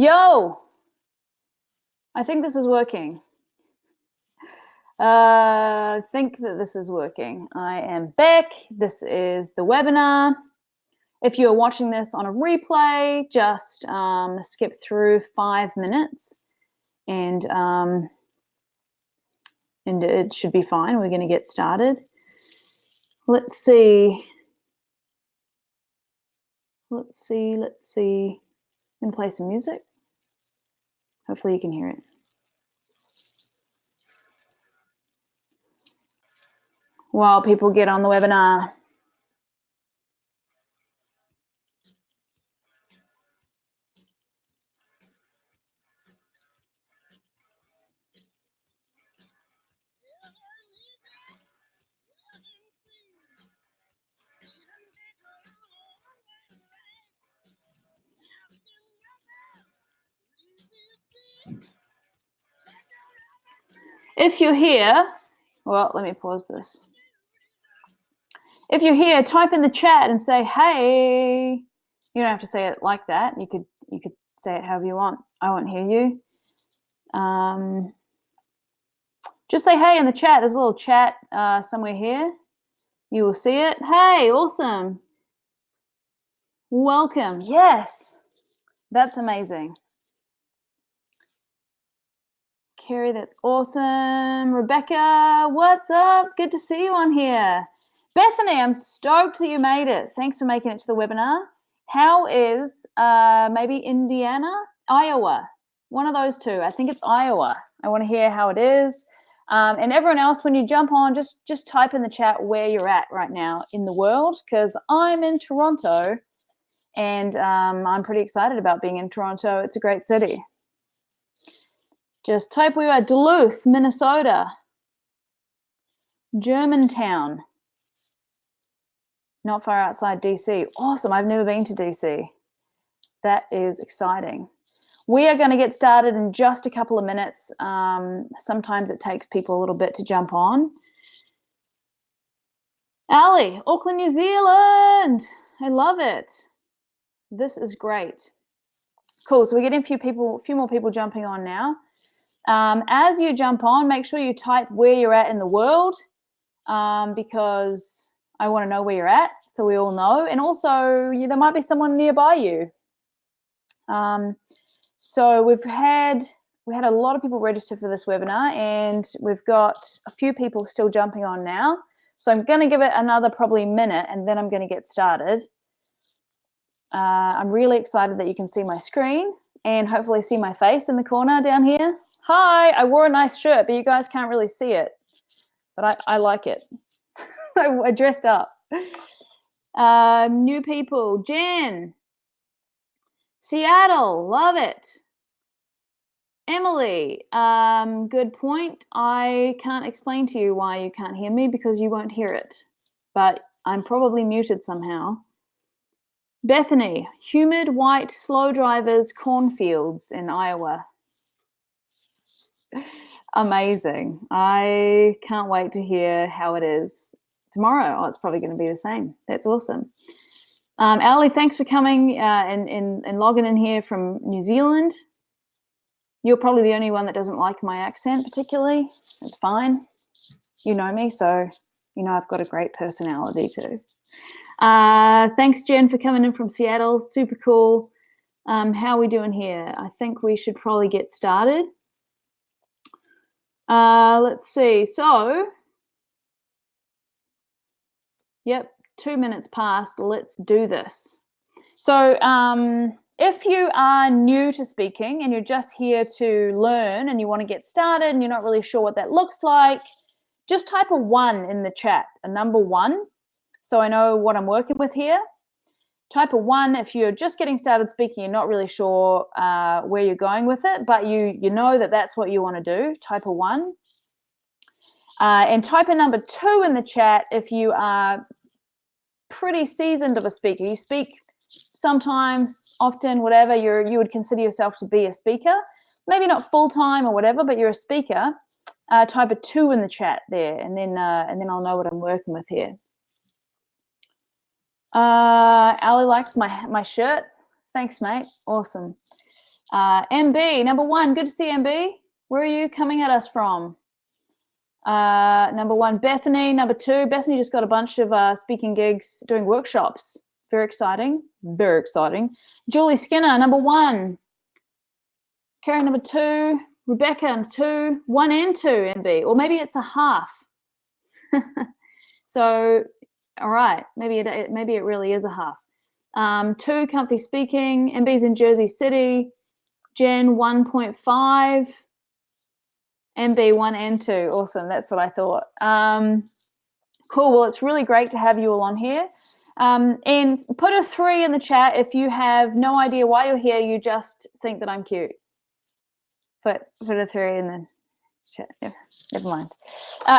Yo, I think this is working. I think that this is working. I am Beck. This is the webinar. If you're watching this on a replay, just skip through 5 minutes and it should be fine. We're going to get started. Let's see. I'm going to play some music. Hopefully you can hear it. While people get on the webinar. If you're here, well, let me pause this. If you're here, type in the chat and say, hey. You don't have to say it like that. You could say it however you want. I won't hear you. Just say hey in the chat. There's a little chat somewhere here. You will see it. Hey, awesome. Welcome. Yes, that's amazing. Carrie, that's awesome. Rebecca, what's up? Good to see you on here. Bethany, I'm stoked that you made it. Thanks for making it to the webinar. How is maybe Indiana, Iowa? One of those two. I think it's Iowa. I want to hear how it is. And everyone else, when you jump on, just type in the chat where you're at right now in the world, because I'm in Toronto, and I'm pretty excited about being in Toronto. It's a great city. Just type where you're at. Duluth, Minnesota. Germantown. Not far outside DC. Awesome. I've never been to DC. That is exciting. We are going to get started in just a couple of minutes. Sometimes it takes people a little bit to jump on. Ali, Auckland, New Zealand. I love it. This is great. Cool. So we're getting a few more people jumping on now. As you jump on, make sure you type where you're at in the world, because I want to know where you're at, so we all know. And also, there might be someone nearby you. So we had a lot of people register for this webinar, and we've got a few people still jumping on now. So I'm going to give it another probably minute, and then I'm going to get started. I'm really excited that you can see my screen and hopefully see my face in the corner down here. Hi, I wore a nice shirt, but you guys can't really see it. But I like it. I dressed up. New people. Jen. Seattle. Love it. Emily. Good point. I can't explain to you why you can't hear me, because you won't hear it. But I'm probably muted somehow. Bethany. Humid, white, slow drivers, cornfields in Iowa. Amazing. I can't wait to hear how it is tomorrow. Oh, it's probably going to be the same. That's awesome. Ali, thanks for coming and logging in here from New Zealand. You're probably the only one that doesn't like my accent particularly. It's fine. You know me, so you know I've got a great personality too. Thanks, Jen, for coming in from Seattle. Super cool. How are we doing here? I think we should probably get started. Let's see. So, yep, 2 minutes past. Let's do this. So, if you are new to speaking and you're just here to learn and you want to get started and you're not really sure what that looks like, just type a 1 in the chat, a number 1, so I know what I'm working with here. Type a 1 if you're just getting started speaking, you're not really sure where you're going with it, but you know that that's what you want to do. Type a 1. And type a number 2 in the chat if you are pretty seasoned of a speaker. You speak sometimes, often, whatever. You would consider yourself to be a speaker. Maybe not full-time or whatever, but you're a speaker. Type a 2 in the chat there, and then I'll know what I'm working with here. Ali likes my shirt. Thanks, mate. Awesome. MB, number 1. Good to see you, MB. Where are you coming at us from? Number 1, Bethany. Number 2, Bethany just got a bunch of speaking gigs, doing workshops. Very exciting. Very exciting. Julie Skinner, number 1. Karen, number 2. Rebecca, 2. 1 and 2, MB. Or maybe it's a half. So, all right. Maybe it really is a half. 2, comfy speaking. MB's in Jersey City. Jen, 1.5. MB 1 and 2. Awesome. That's what I thought. Cool. Well, it's really great to have you all on here. And put a 3 in the chat if you have no idea why you're here. You just think that I'm cute. Put a 3 in the chat. Never mind.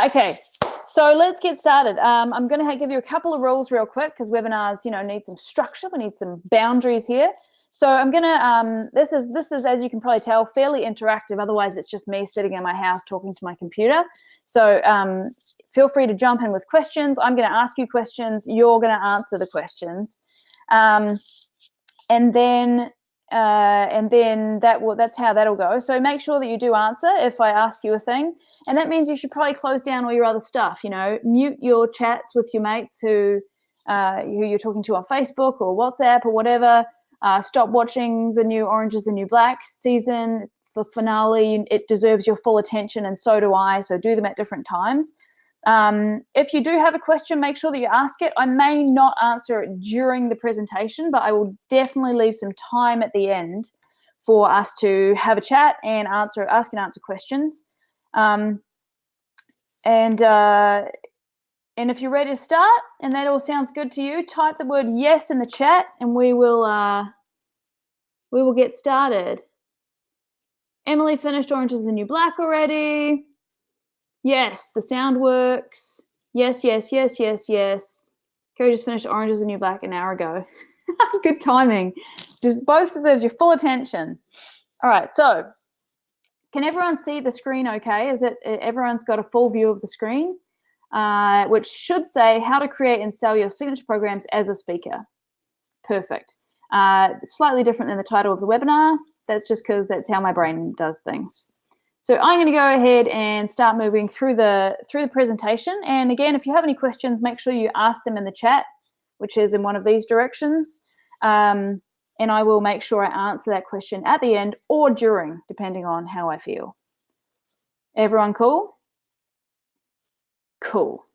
Okay. So let's get started. I'm going to give you a couple of rules real quick because webinars, need some structure. We need some boundaries here. So I'm going to, this is, as you can probably tell, fairly interactive. Otherwise, it's just me sitting in my house talking to my computer. So feel free to jump in with questions. I'm going to ask you questions. You're going to answer the questions. And then that's how that'll go. So make sure that you do answer if I ask you a thing. And that means you should probably close down all your other stuff, mute your chats with your mates who you're talking to on Facebook or WhatsApp or whatever. Stop watching the new Orange is the New Black season. It's the finale. It deserves your full attention, and so do I. So do them at different times. If you do have a question, make sure that you ask it. I may not answer it during the presentation, but I will definitely leave some time at the end for us to have a chat and ask and answer questions. And if you're ready to start and that all sounds good to you, type the word yes in the chat and we will get started. Emily finished Orange is the New Black already. Yes, the sound works. Yes, yes, yes, yes, yes. Kerry just finished Orange is the New Black an hour ago. Good timing. Both deserves your full attention. All right, so can everyone see the screen okay? Everyone's got a full view of the screen? Which should say how to create and sell your signature programs as a speaker. Perfect. Slightly different than the title of the webinar. That's just because that's how my brain does things. So I'm going to go ahead and start moving through the presentation. And again, if you have any questions, make sure you ask them in the chat, which is in one of these directions. And I will make sure I answer that question at the end or during, depending on how I feel. Everyone cool? Cool.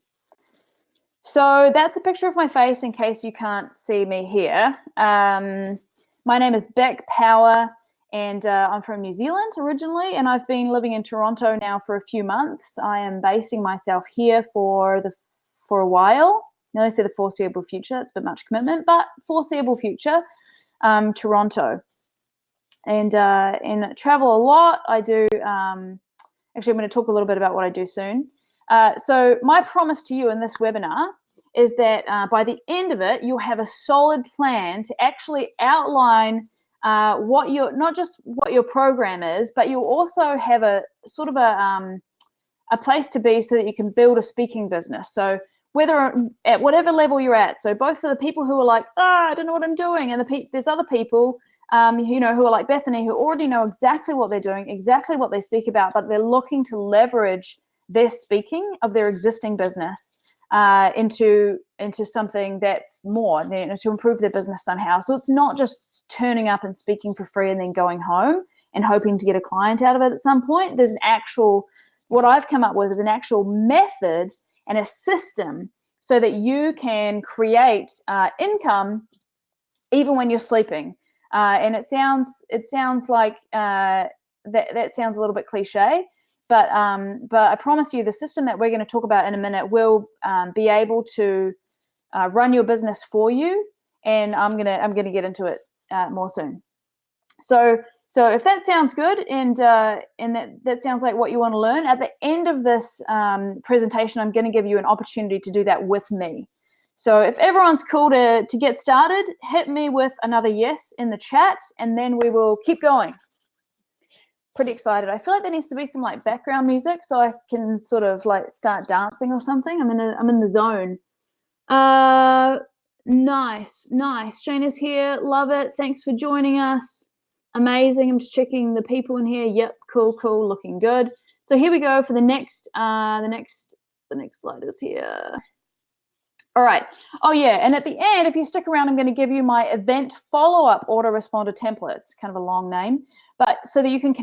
So that's a picture of my face in case you can't see me here. My name is Beck Power, and I'm from New Zealand originally, and I've been living in Toronto now for a few months. I am basing myself here for a while. Nearly say the foreseeable future. It's a bit much commitment, but foreseeable future, Toronto. And travel a lot. I do, actually I'm going to talk a little bit about what I do soon. So my promise to you in this webinar is that by the end of it, you'll have a solid plan to actually outline not just what your program is, but you'll also have a sort of a place to be so that you can build a speaking business. So whether at whatever level you're at, so both for the people who are like, I don't know what I'm doing, and there's other people who are like Bethany, who already know exactly what they're doing, exactly what they speak about, but they're looking to leverage their speaking of their existing business into something that's more, to improve their business somehow. So it's not just turning up and speaking for free and then going home and hoping to get a client out of it at some point. There's what I've come up with is an actual method and a system so that you can create income even when you're sleeping. And it sounds like that sounds a little bit cliche. But I promise you, the system that we're going to talk about in a minute will be able to run your business for you, and I'm gonna get into it more soon. So if that sounds good and that sounds like what you want to learn, at the end of this presentation, I'm going to give you an opportunity to do that with me. So if everyone's cool to get started, hit me with another yes in the chat, and then we will keep going. Pretty excited. I feel like there needs to be some like background music so I can sort of like start dancing or something. I'm in the zone. Nice. Shane is here. Love it. Thanks for joining us. Amazing. I'm just checking the people in here. Yep, cool, looking good. So here we go for the next slide is here. All right. Oh yeah, and at the end, if you stick around, I'm going to give you my event follow-up autoresponder templates. Kind of a long name, but so that you can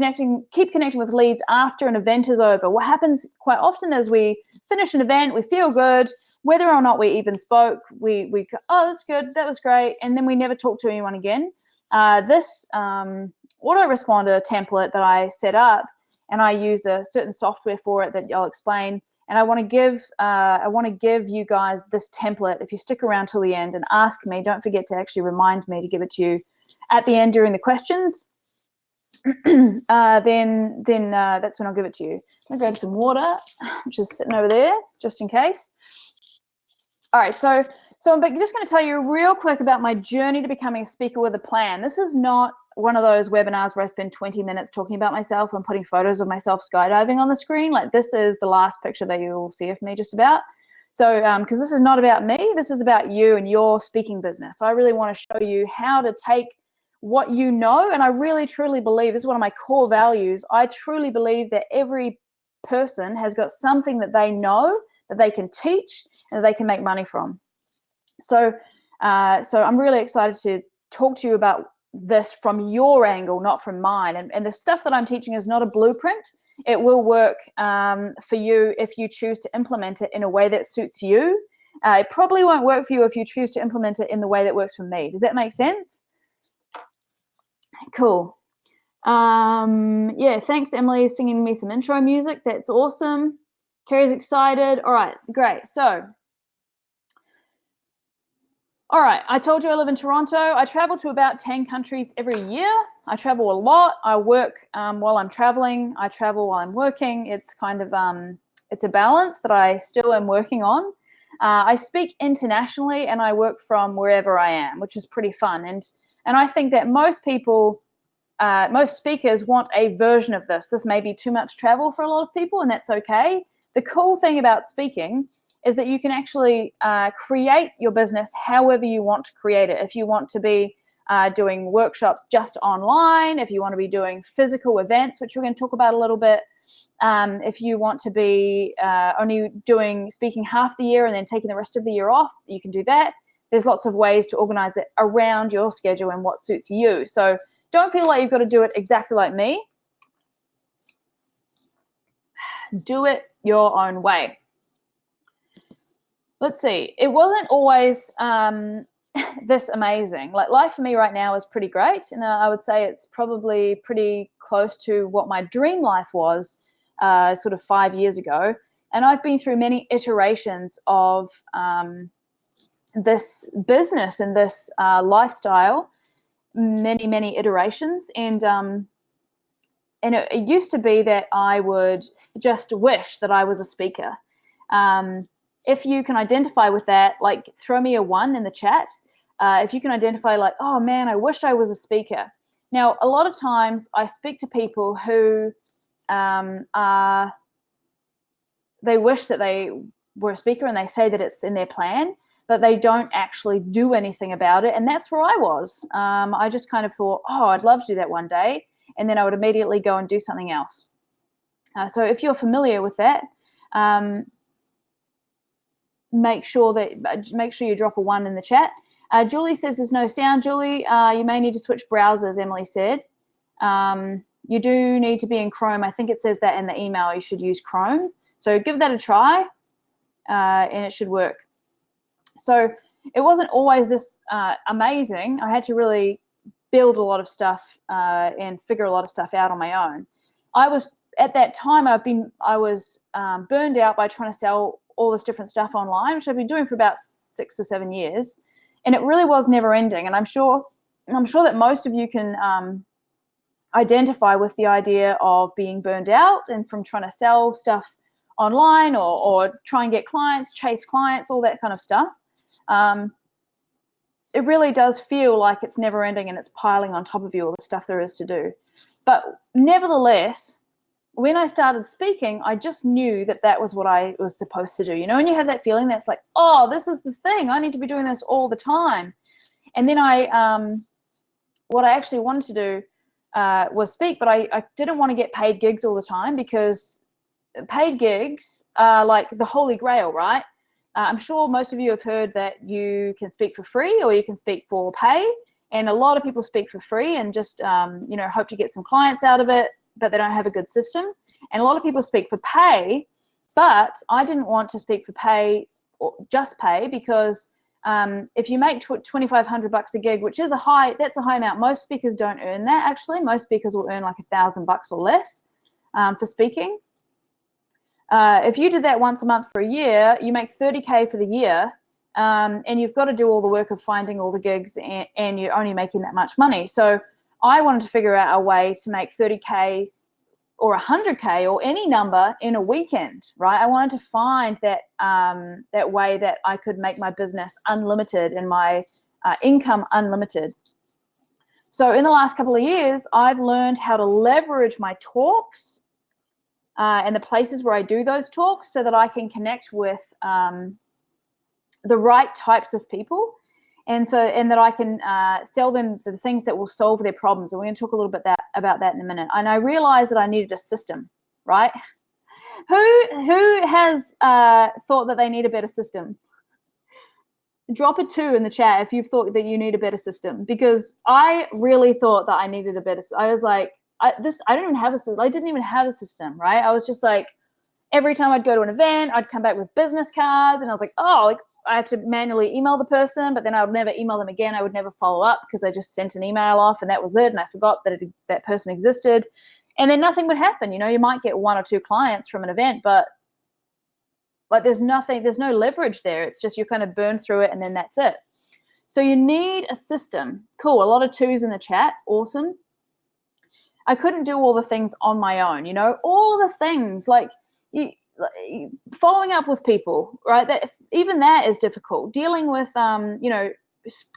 keep connecting with leads after an event is over. What happens quite often is we finish an event, we feel good, whether or not we even spoke, we go, oh, that's good, that was great, and then we never talk to anyone again. This autoresponder template that I set up, and I use a certain software for it that I'll explain. And I want to give you guys this template. If you stick around till the end and ask me, don't forget to actually remind me to give it to you at the end during the questions. then that's when I'll give it to you. I'll grab some water, which is sitting over there, just in case. All right, so I'm just going to tell you real quick about my journey to becoming a speaker with a plan. This is not one of those webinars where I spend 20 minutes talking about myself and putting photos of myself skydiving on the screen. Like, this is the last picture that you'll see of me just about. So because this is not about me, this is about you and your speaking business. So I really want to show you how to take what you know, and I really truly believe, this is one of my core values, I truly believe that every person has got something that they know that they can teach and that they can make money from. So I'm really excited to talk to you about this from your angle, not from mine. And the stuff that I'm teaching is not a blueprint. It will work for you if you choose to implement it in a way that suits you. It probably won't work for you if you choose to implement it in the way that works for me. Does that make sense? Cool. Yeah, thanks, Emily, singing me some intro music. That's awesome. Carrie's excited. All right, great. So, all right, I told you I live in Toronto. I travel to about 10 countries every year. I travel a lot. I work while I'm traveling. I travel while I'm working. It's kind of, it's a balance that I still am working on. I speak internationally and I work from wherever I am, which is pretty fun. And I think that most people, most speakers want a version of this. This may be too much travel for a lot of people, and that's okay. The cool thing about speaking is that you can actually create your business however you want to create it. If you want to be doing workshops just online, if you want to be doing physical events, which we're going to talk about a little bit, if you want to be only doing speaking half the year and then taking the rest of the year off, you can do that. There's lots of ways to organize it around your schedule and what suits you. So don't feel like you've got to do it exactly like me. Do it your own way. Let's see. It wasn't always this amazing. Like, life for me right now is pretty great. And I would say it's probably pretty close to what my dream life was sort of 5 years ago. And I've been through many iterations of this business and this lifestyle, many iterations. And it used to be that I would just wish that I was a speaker. If you can identify with that, like, throw me a 1 in the chat. If you can identify, like, oh man, I wish I was a speaker. Now, a lot of times I speak to people who they wish that they were a speaker and they say that it's in their plan, but they don't actually do anything about it. And that's where I was. I just kind of thought, oh, I'd love to do that one day. And then I would immediately go and do something else. So if you're familiar with that, make sure you drop a 1 in the chat. Julie says there's no sound. Julie, you may need to switch browsers, Emily said. You do need to be in Chrome. I think it says that in the email. You should use Chrome. So give that a try, and it should work. So it wasn't always this amazing. I had to really build a lot of stuff and figure a lot of stuff out on my own. At that time, I was burned out by trying to sell all this different stuff online, which I've been doing for about 6 or 7 years, and it really was never ending. And I'm sure that most of you can identify with the idea of being burned out and from trying to sell stuff online or try and get clients, chase clients, all that kind of stuff. It really does feel like it's never ending and it's piling on top of you, all the stuff there is to do. But nevertheless, when I started speaking, I just knew that that was what I was supposed to do. You know, and you have that feeling that's like, oh, this is the thing. I need to be doing this all the time. And then what I actually wanted to do was speak, but I didn't want to get paid gigs all the time, because paid gigs are like the holy grail, right? I'm sure most of you have heard that you can speak for free or you can speak for pay. And a lot of people speak for free and just, hope to get some clients out of it, but they don't have a good system. And a lot of people speak for pay, but I didn't want to speak for pay or just pay, because if you make $2,500 a gig, which is that's a high amount. Most speakers don't earn that, actually. Most speakers will earn like $1,000 or less for speaking. If you did that once a month for a year, you make $30K for the year, and you've got to do all the work of finding all the gigs, and you're only making that much money. So I wanted to figure out a way to make $30K or $100K or any number in a weekend, right? I wanted to find that that way that I could make my business unlimited and my income unlimited. So in the last couple of years, I've learned how to leverage my talks and the places where I do those talks, so that I can connect with the right types of people, and that I can sell them the things that will solve their problems. And we're going to talk a little bit about that in a minute. And I realized that I needed a system, right? Who has thought that they need a better system? Drop a 2 in the chat if you've thought that you need a better system, because I really thought that I needed a better. I was like, I didn't even have a system. I didn't even have a system, right? I was just like, every time I'd go to an event, I'd come back with business cards, and I was like, oh, like I have to manually email the person, but then I would never email them again. I would never follow up, because I just sent an email off and that was it, and I forgot that that person existed, and then nothing would happen. You might get 1 or 2 clients from an event, but like there's no leverage there. It's just you kind of burn through it, and then that's it. So you need a system. Cool. A lot of 2s in the chat. Awesome. I couldn't do all the things on my own, all the things like following up with people, right? Even that is difficult. Dealing with,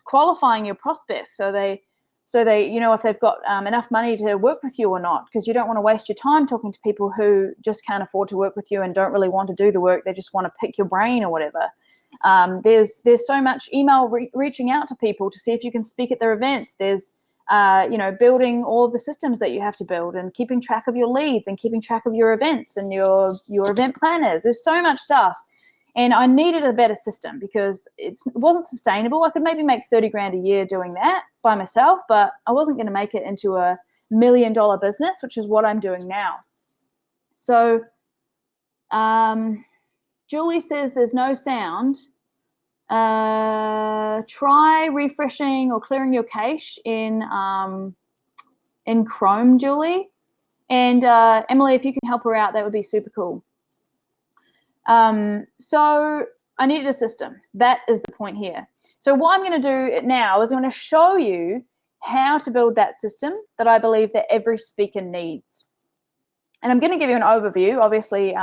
qualifying your prospects so they, if they've got enough money to work with you or not, because you don't want to waste your time talking to people who just can't afford to work with you and don't really want to do the work. They just want to pick your brain or whatever. There's so much email reaching out to people to see if you can speak at their events. There's building all of the systems that you have to build, and keeping track of your leads, and keeping track of your events and your event planners. There's so much stuff. And I needed a better system, because it wasn't sustainable. I could maybe make 30 grand a year doing that by myself, but I wasn't going to make it into a $1 million business, which is what I'm doing now. So Julie says there's no sound. Try refreshing or clearing your cache in Chrome, Julie. And Emily, if you can help her out, that would be super cool. So I needed a system. That is the point here. So what I'm going to do now is I'm going to show you how to build that system that I believe that every speaker needs. And I'm going to give you an overview. Obviously,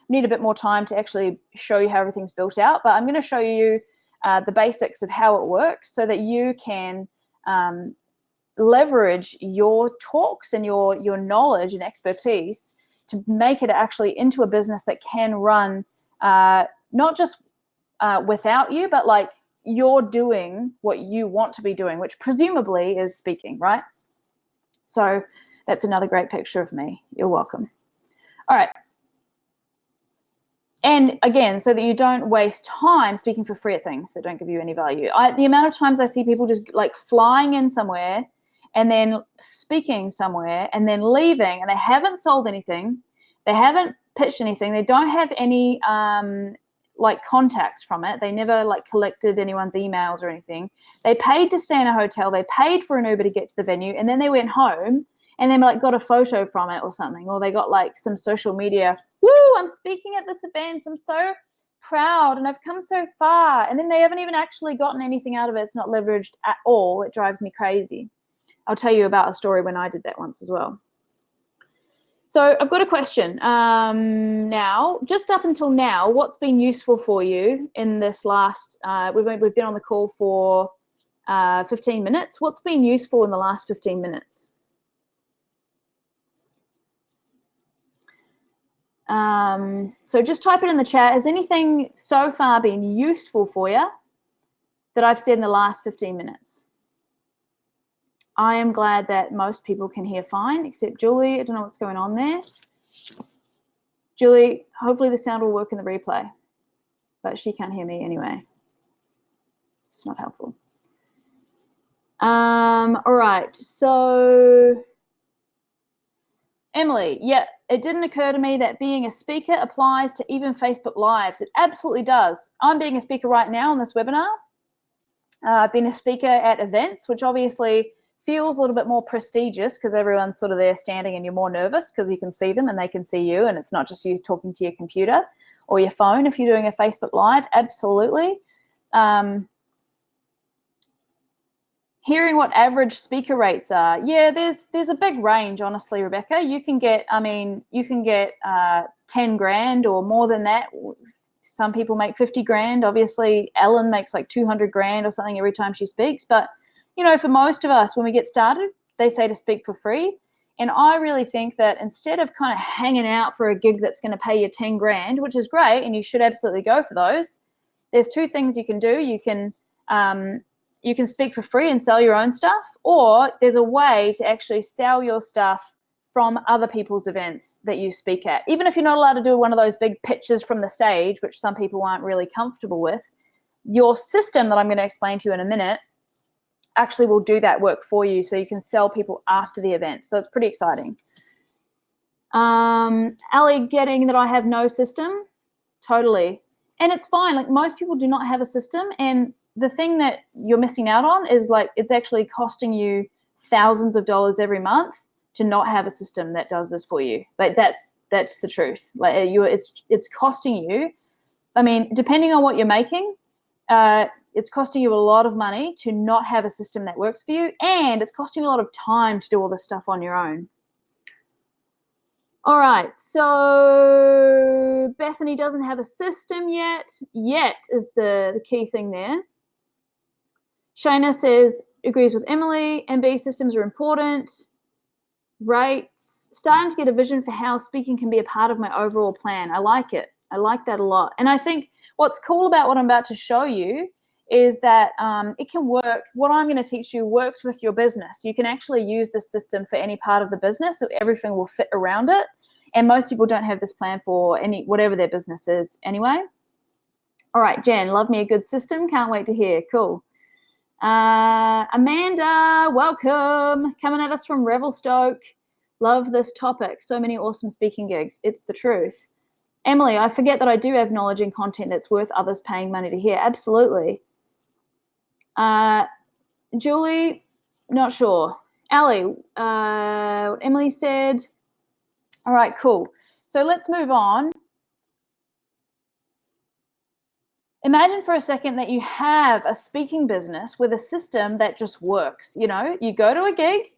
need a bit more time to actually show you how everything's built out, but I'm going to show you the basics of how it works, so that you can leverage your talks and your knowledge and expertise to make it actually into a business that can run not just without you, but like you're doing what you want to be doing, which presumably is speaking, right? So that's another great picture of me. You're welcome. All right. And again, so that you don't waste time speaking for free at things that don't give you any value. The amount of times I see people just like flying in somewhere and then speaking somewhere and then leaving, and they haven't sold anything, they haven't pitched anything, they don't have any like contacts from it, they never like collected anyone's emails or anything. They paid to stay in a hotel, they paid for an Uber to get to the venue, and then they went home and then like got a photo from it or something, or they got like some social media, woo, I'm speaking at this event, I'm so proud and I've come so far, and then they haven't even actually gotten anything out of it. It's not leveraged at all. It drives me crazy. I'll tell you about a story when I did that once as well. So I've got a question. Now, just up until now, what's been useful for you in this last, we've been on the call for 15 minutes. What's been useful in the last 15 minutes? So just type it in the chat. Has anything so far been useful for you that I've said in the last 15 minutes? I am glad that most people can hear fine, except Julie. I don't know what's going on there. Julie, hopefully the sound will work in the replay, but she can't hear me anyway. It's not helpful. All right, so Emily, yeah, it didn't occur to me that being a speaker applies to even Facebook Lives. It absolutely does. I'm being a speaker right now on this webinar. I've been a speaker at events, which obviously feels a little bit more prestigious because everyone's sort of there standing and you're more nervous because you can see them and they can see you, and it's not just you talking to your computer or your phone if you're doing a Facebook Live. Absolutely. Hearing what average speaker rates are, yeah, there's a big range, honestly, Rebecca. You can get, 10 grand or more than that. Some people make 50 grand. Obviously, Ellen makes like 200 grand or something every time she speaks. But, you know, for most of us, when we get started, they say to speak for free. And I really think that instead of kind of hanging out for a gig that's going to pay you 10 grand, which is great, and you should absolutely go for those, there's two things you can do. You can speak for free and sell your own stuff, or there's a way to actually sell your stuff from other people's events that you speak at. Even if you're not allowed to do one of those big pitches from the stage, which some people aren't really comfortable with, your system that I'm going to explain to you in a minute actually will do that work for you, so you can sell people after the event. So it's pretty exciting. Ali getting that I have no system, totally. And it's fine. Like, most people do not have a system, and the thing that you're missing out on is, like, it's actually costing you thousands of dollars every month to not have a system that does this for you. Like, that's the truth. Like, it's costing you. I mean, depending on what you're making, it's costing you a lot of money to not have a system that works for you, and it's costing you a lot of time to do all this stuff on your own. All right, so Bethany doesn't have a system yet. Yet is the key thing there. Shayna says, agrees with Emily. MB systems are important. Rates. Starting to get a vision for how speaking can be a part of my overall plan. I like it. I like that a lot. And I think what's cool about what I'm about to show you is that it can work. What I'm going to teach you works with your business. You can actually use this system for any part of the business, so everything will fit around it. And most people don't have this plan for whatever their business is anyway. All right, Jen, love me a good system. Can't wait to hear. Cool. Amanda, welcome. Coming at us from Revelstoke. Love this topic. So many awesome speaking gigs. It's the truth. Emily, I forget that I do have knowledge and content that's worth others paying money to hear. Absolutely. Julie, not sure. Ali, Emily said, all right, cool. So let's move on. Imagine for a second that you have a speaking business with a system that just works. You know, you go to a gig,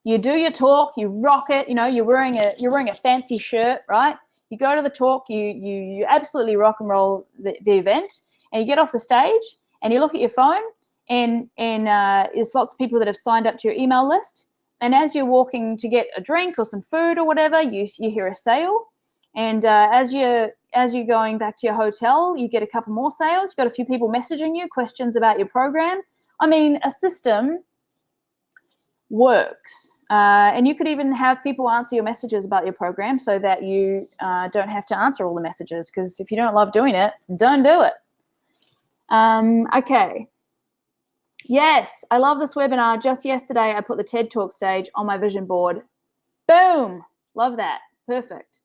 you do your talk, you rock it. You know, you're wearing a fancy shirt, right? You go to the talk, you absolutely rock and roll the event, and you get off the stage and you look at your phone, and there's lots of people that have signed up to your email list. And as you're walking to get a drink or some food or whatever, you hear a sale. And as you're going back to your hotel, you get a couple more sales. You've got a few people messaging you questions about your program. I mean, a system works. And you could even have people answer your messages about your program so that you don't have to answer all the messages, because if you don't love doing it, don't do it. Okay. Yes, I love this webinar. Just yesterday, I put the TED Talk stage on my vision board. Boom. Love that. Perfect.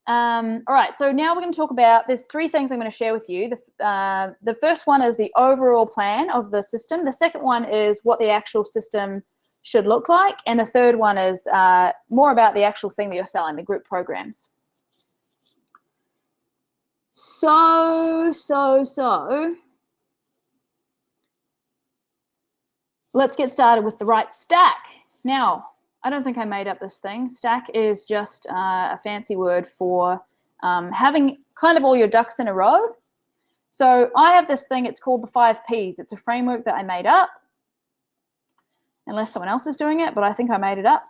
All right, so now we're going to talk about, there's three things I'm going to share with you. The first one is the overall plan of the system. The second one is what the actual system should look like. And the third one is more about the actual thing that you're selling, the group programs. So let's get started with the right stack. Now, I don't think I made up this thing. Stack is just a fancy word for having kind of all your ducks in a row. So I have this thing, it's called the 5 Ps. It's a framework that I made up, unless someone else is doing it, but I think I made it up.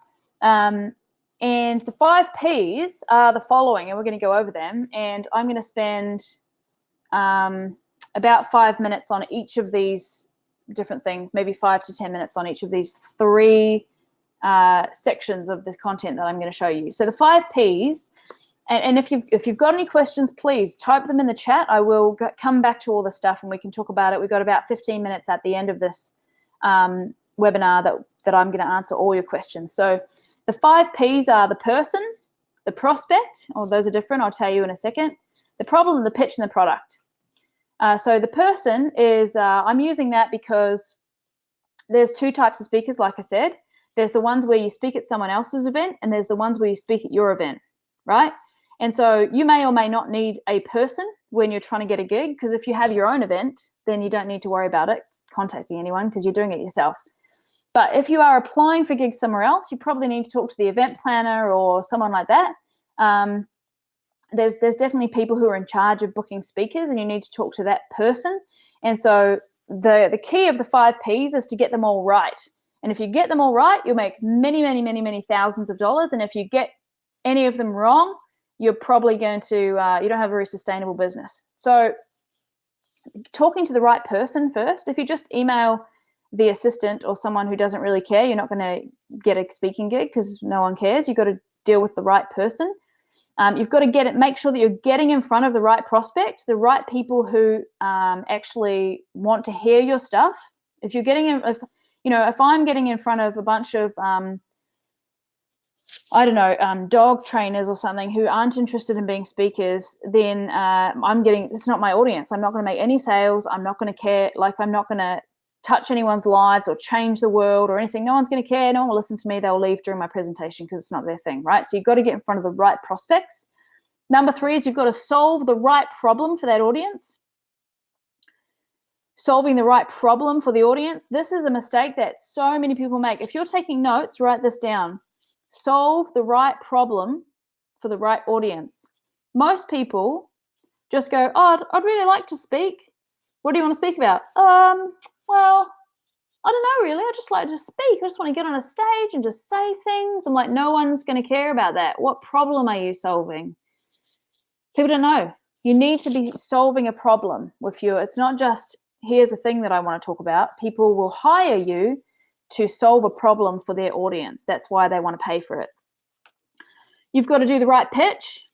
And the 5 Ps are the following, and we're going to go over them. And I'm going to spend about 5 minutes on each of these different things, maybe 5 to 10 minutes on each of these 3 sections of the content that I'm going to show you. So the 5 Ps, and if you've got any questions, please type them in the chat. I will come back to all the stuff and we can talk about it. We've got about 15 minutes at the end of this webinar that I'm going to answer all your questions. So the 5 Ps are the person, the prospect, or those are different, I'll tell you in a second, the problem, the pitch, and the product. So the person is, I'm using that because there's 2 types of speakers, like I said. There's the ones where you speak at someone else's event, and there's the ones where you speak at your event, right? And so you may or may not need a person when you're trying to get a gig, because if you have your own event, then you don't need to worry about it contacting anyone because you're doing it yourself. But if you are applying for gigs somewhere else, you probably need to talk to the event planner or someone like that. There's definitely people who are in charge of booking speakers, and you need to talk to that person. And so the key of the 5 Ps is to get them all right. And if you get them all right, you'll make many, many, many, many thousands of dollars. And if you get any of them wrong, you're probably going to, you don't have a very sustainable business. So talking to the right person first. If you just email the assistant or someone who doesn't really care, you're not going to get a speaking gig because no one cares. You've got to deal with the right person. You've got to make sure that you're getting in front of the right prospect, the right people who actually want to hear your stuff. If you're getting in, if I'm getting in front of a bunch of, dog trainers or something who aren't interested in being speakers, then it's not my audience. I'm not going to make any sales. I'm not going to care. I'm not going to touch anyone's lives or change the world or anything. No one's going to care. No one will listen to me. They'll leave during my presentation because it's not their thing, right? So you've got to get in front of the right prospects. Number 3 is you've got to solve the right problem for that audience. Solving the right problem for the audience. This is a mistake that so many people make. If you're taking notes, write this down. Solve the right problem for the right audience. Most people just go, oh, I'd really like to speak. What do you want to speak about? Well, I don't know really. I just like to speak. I just want to get on a stage and just say things. I'm like, no one's going to care about that. What problem are you solving? People don't know. You need to be solving a problem with you. It's not just, here's a thing that I want to talk about. People will hire you to solve a problem for their audience. That's why they want to pay for it. You've got to do the right pitch,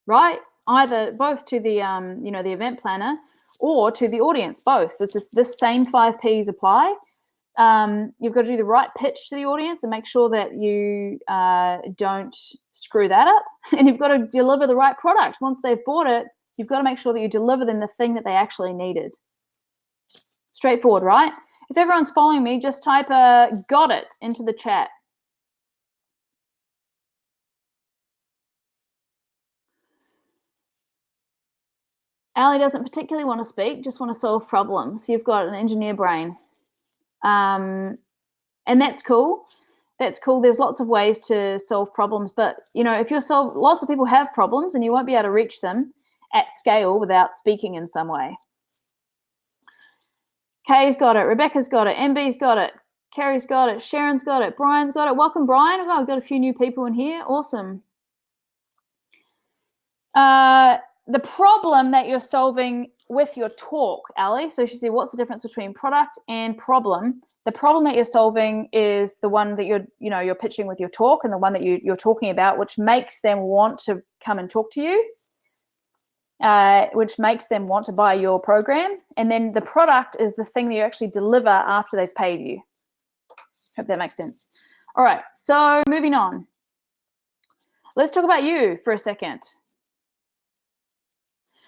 right? Either both to the the event planner or to the audience, both. This same 5 Ps apply. You've got to do the right pitch to the audience and make sure that you don't screw that up. And you've got to deliver the right product. Once they've bought it, you've got to make sure that you deliver them the thing that they actually needed. Straightforward, right? If everyone's following me, just type got it into the chat. Ali doesn't particularly want to speak, just want to solve problems. You've got an engineer brain. And that's cool. That's cool. There's lots of ways to solve problems. But, if lots of people have problems and you won't be able to reach them at scale without speaking in some way. Kay's got it. Rebecca's got it. MB's got it. Carrie's got it. Sharon's got it. Brian's got it. Welcome, Brian. Oh, I've got a few new people in here. Awesome. The problem that you're solving with your talk, Ali. So she said, what's the difference between product and problem? The problem that you're solving is the one that you're pitching with your talk, and the one that you're talking about, which makes them want to come and talk to you, which makes them want to buy your program. And then the product is the thing that you actually deliver after they've paid you. Hope that makes sense. All right, so moving on. Let's talk about you for a second.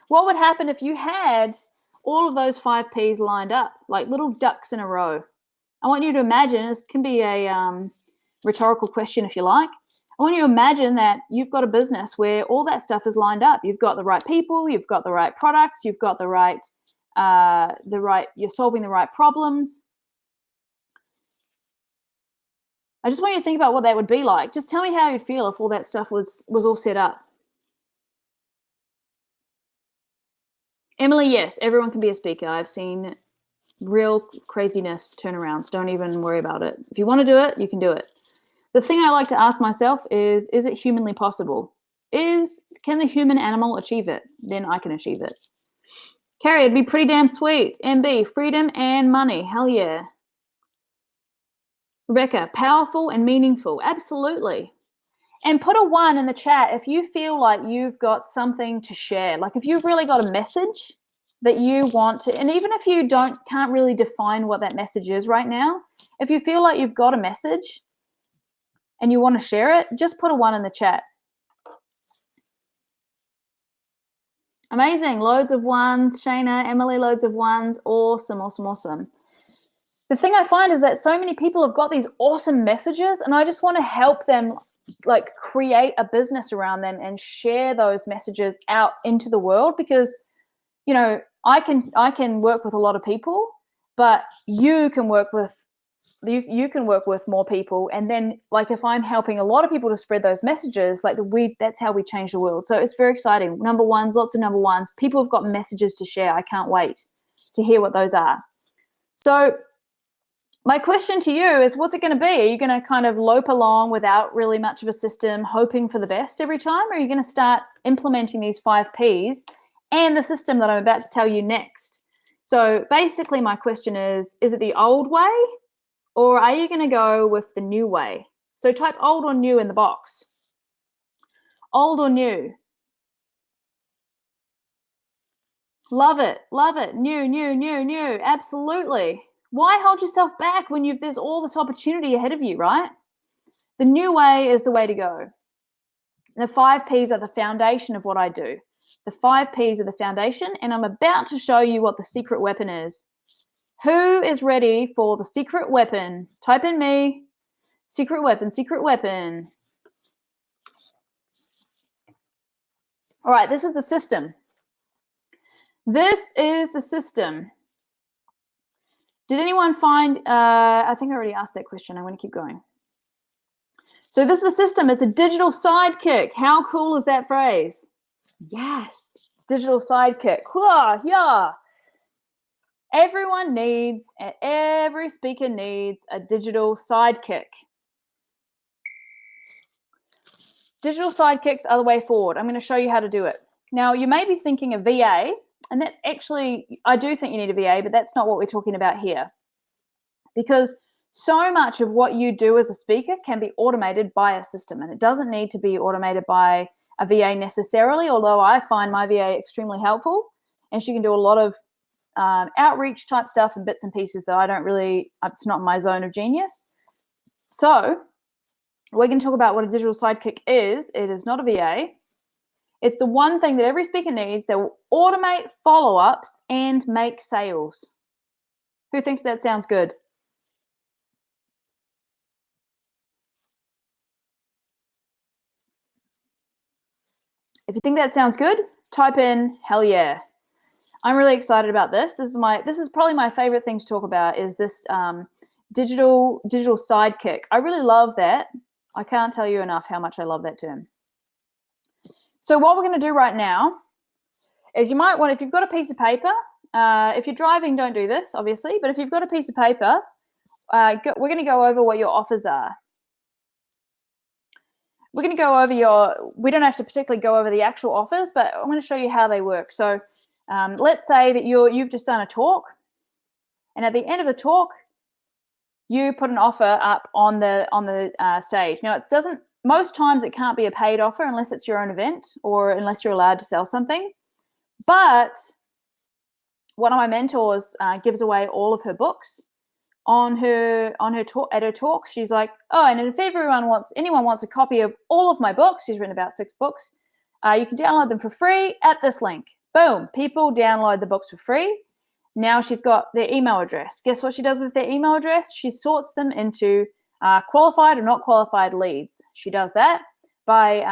What would happen if you had all of those 5 Ps lined up, like little ducks in a row? I want you to imagine, this can be a rhetorical question if you like. I want you to imagine that you've got a business where all that stuff is lined up. You've got the right people, you've got the right products, you've got you're solving the right problems. I just want you to think about what that would be like. Just tell me how you'd feel if all that stuff was all set up. Emily, yes, everyone can be a speaker. I've seen real craziness turnarounds. Don't even worry about it. If you want to do it, you can do it. The thing I like to ask myself is it humanly possible? Can the human animal achieve it? Then I can achieve it. Carrie, it'd be pretty damn sweet. MB, freedom and money. Hell yeah. Rebecca, powerful and meaningful. Absolutely. And put a 1 in the chat if you feel like you've got something to share. Like if you've really got a message that you want to, and even if you can't really define what that message is right now, if you feel like you've got a message and you want to share it, just put a 1 in the chat. Amazing. Loads of 1s. Shayna, Emily, loads of 1s. Awesome, awesome, awesome. The thing I find is that so many people have got these awesome messages, and I just want to help them like create a business around them and share those messages out into the world, because you know I can work with a lot of people, but you can work with more people, and then like if I'm helping a lot of people to spread those messages, like that's how we change the world. So it's very exciting. Number 1s, lots of number 1s. People have got messages to share. I can't wait to hear what those are. So my question to you is, what's it going to be? Are you going to kind of lope along without really much of a system, hoping for the best every time? Or are you going to start implementing these 5 Ps and the system that I'm about to tell you next? So basically my question is it the old way, or are you going to go with the new way? So type old or new in the box. Old or new? Love it. Love it. New, new, new, new. Absolutely. Why hold yourself back when there's all this opportunity ahead of you, right? The new way is the way to go. The 5 Ps are the foundation of what I do. The 5 Ps are the foundation, and I'm about to show you what the secret weapon is. Who is ready for the secret weapon? Type in me. Secret weapon, secret weapon. All right, this is the system. This is the system. Did anyone find, I think I already asked that question. I'm going to keep going. So this is the system. It's a digital sidekick. How cool is that phrase? Yes, digital sidekick. Yeah. Everyone needs, and every speaker needs a digital sidekick. Digital sidekicks are the way forward. I'm going to show you how to do it. Now, you may be thinking of VA, and that's actually, I do think you need a VA, but that's not what we're talking about here. Because so much of what you do as a speaker can be automated by a system, and it doesn't need to be automated by a VA necessarily, although I find my VA extremely helpful, and she can do a lot of outreach type stuff and bits and pieces that I don't really, it's not my zone of genius. So we're going to talk about what a digital sidekick is. It is not a VA. It's the one thing that every speaker needs that will automate follow-ups and make sales. Who thinks that sounds good? If you think that sounds good, type in hell yeah. I'm really excited about this. This is probably my favorite thing to talk about, is this digital sidekick. I really love that. I can't tell you enough how much I love that term. So what we're going to do right now is, you might want, if you've got a piece of paper, if you're driving, don't do this, obviously, but if you've got a piece of paper, we're going to go over what your offers are. We're going to go over we don't have to particularly go over the actual offers, but I'm going to show you how they work. So let's say that you've just done a talk, and at the end of the talk, you put an offer up on the stage. Now, most times it can't be a paid offer unless it's your own event or unless you're allowed to sell something. But one of my mentors gives away all of her books on her talk. At her talk, she's like, oh, and if anyone wants a copy of all of my books, she's written about 6 books, you can download them for free at this link. Boom, people download the books for free. Now she's got their email address. Guess what she does with their email address? She sorts them into qualified or not qualified leads. She does that by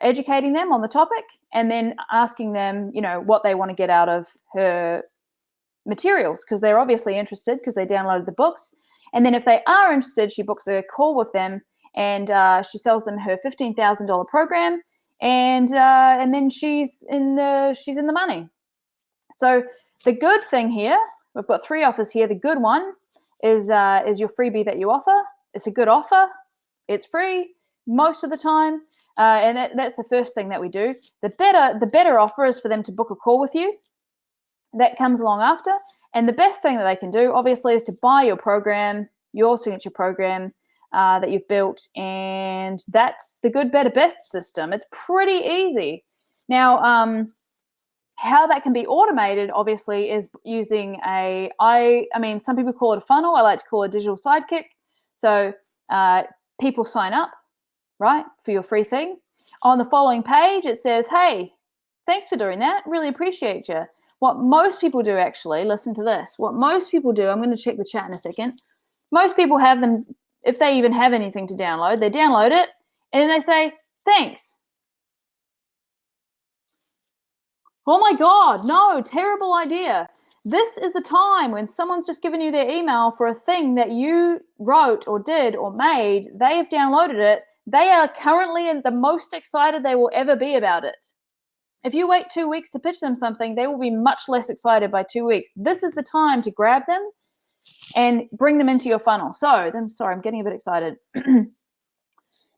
educating them on the topic, and then asking them, what they want to get out of her materials, because they're obviously interested because they downloaded the books. And then if they are interested, she books a call with them, and she sells them her $15,000 program, and then she's in the money. So the good thing here, we've got 3 offers here. The good one is your freebie that you offer. It's a good offer. It's free most of the time. And that's the first thing that we do. The better offer is for them to book a call with you. That comes along after. And the best thing that they can do, obviously, is to buy your program, your signature program that you've built. And that's the good, better, best system. It's pretty easy. Now, how that can be automated, obviously, is using some people call it a funnel. I like to call it a digital sidekick. So people sign up, right, for your free thing. On the following page, it says, hey, thanks for doing that. Really appreciate you. What most people do, actually, listen to this. What most people do, I'm going to check the chat in a second. Most people have them, if they even have anything to download, they download it, and then they say, thanks. Oh my God, no, terrible idea. This is the time when someone's just given you their email for a thing that you wrote or did or made. They have downloaded it. They are currently the most excited they will ever be about it. If you wait 2 weeks to pitch them something, they will be much less excited by 2 weeks. This is the time to grab them and bring them into your funnel. So, I'm getting a bit excited.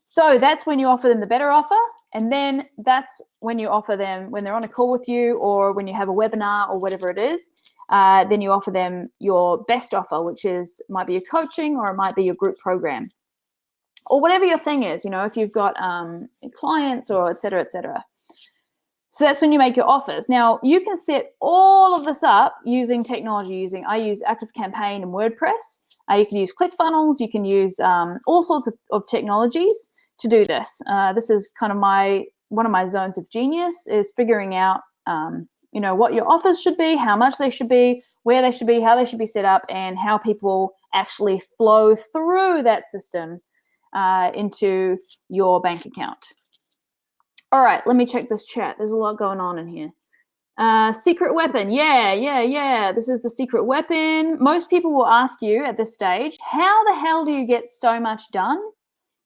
So that's when you offer them the better offer. And then that's when you offer them, when they're on a call with you or when you have a webinar or whatever it is, then you offer them your best offer, which might be your coaching or it might be your group program or whatever your thing is, if you've got clients or et cetera, et cetera. So that's when you make your offers. Now, you can set all of this up using technology. I use ActiveCampaign and WordPress. You can use ClickFunnels. You can use all sorts of technologies to do this. This is kind of one of my zones of genius is figuring out, what your offers should be, how much they should be, where they should be, how they should be set up, and how people actually flow through that system into your bank account. All right, let me check this chat. There's a lot going on in here. Secret weapon. Yeah. This is the secret weapon. Most people will ask you at this stage, how the hell do you get so much done?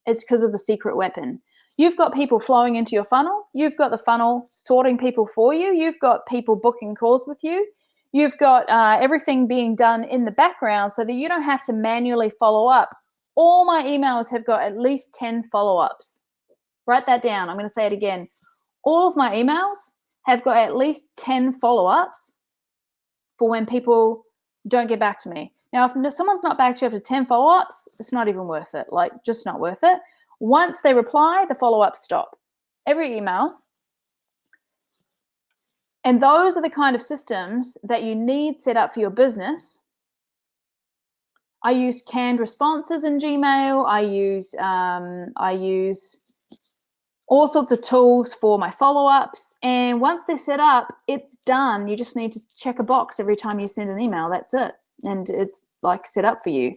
It's because of the secret weapon. You've got people flowing into your funnel. You've got the funnel sorting people for you. You've got people booking calls with you. You've got everything being done in the background so that you don't have to manually follow up. All my emails have got at least 10 follow-ups. Write that down. I'm going to say it again. All of my emails have got at least 10 follow-ups for when people don't get back to me. Now, if someone's not back to you after 10 follow-ups, it's not even worth it. Just not worth it. Once they reply, the follow-ups stop. Every email. And those are the kind of systems that you need set up for your business. I use canned responses in Gmail. I use all sorts of tools for my follow-ups. And once they're set up, it's done. You just need to check a box every time you send an email. That's it. And it's set up for you.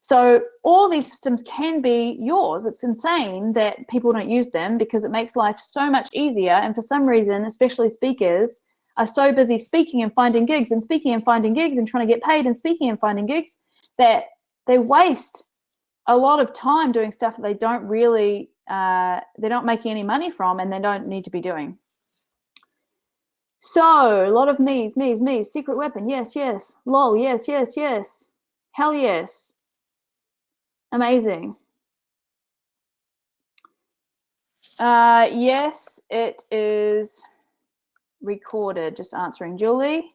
So all these systems can be yours. It's insane that people don't use them because it makes life so much easier. And for some reason, especially speakers are so busy speaking and finding gigs and speaking and finding gigs and trying to get paid and speaking and finding gigs that they waste a lot of time doing stuff that they don't really, they're not making any money from and they don't need to be doing. So a lot of me's. Secret weapon, yes. Lol, yes. Hell yes. Amazing. Yes, it is recorded. Just answering Julie.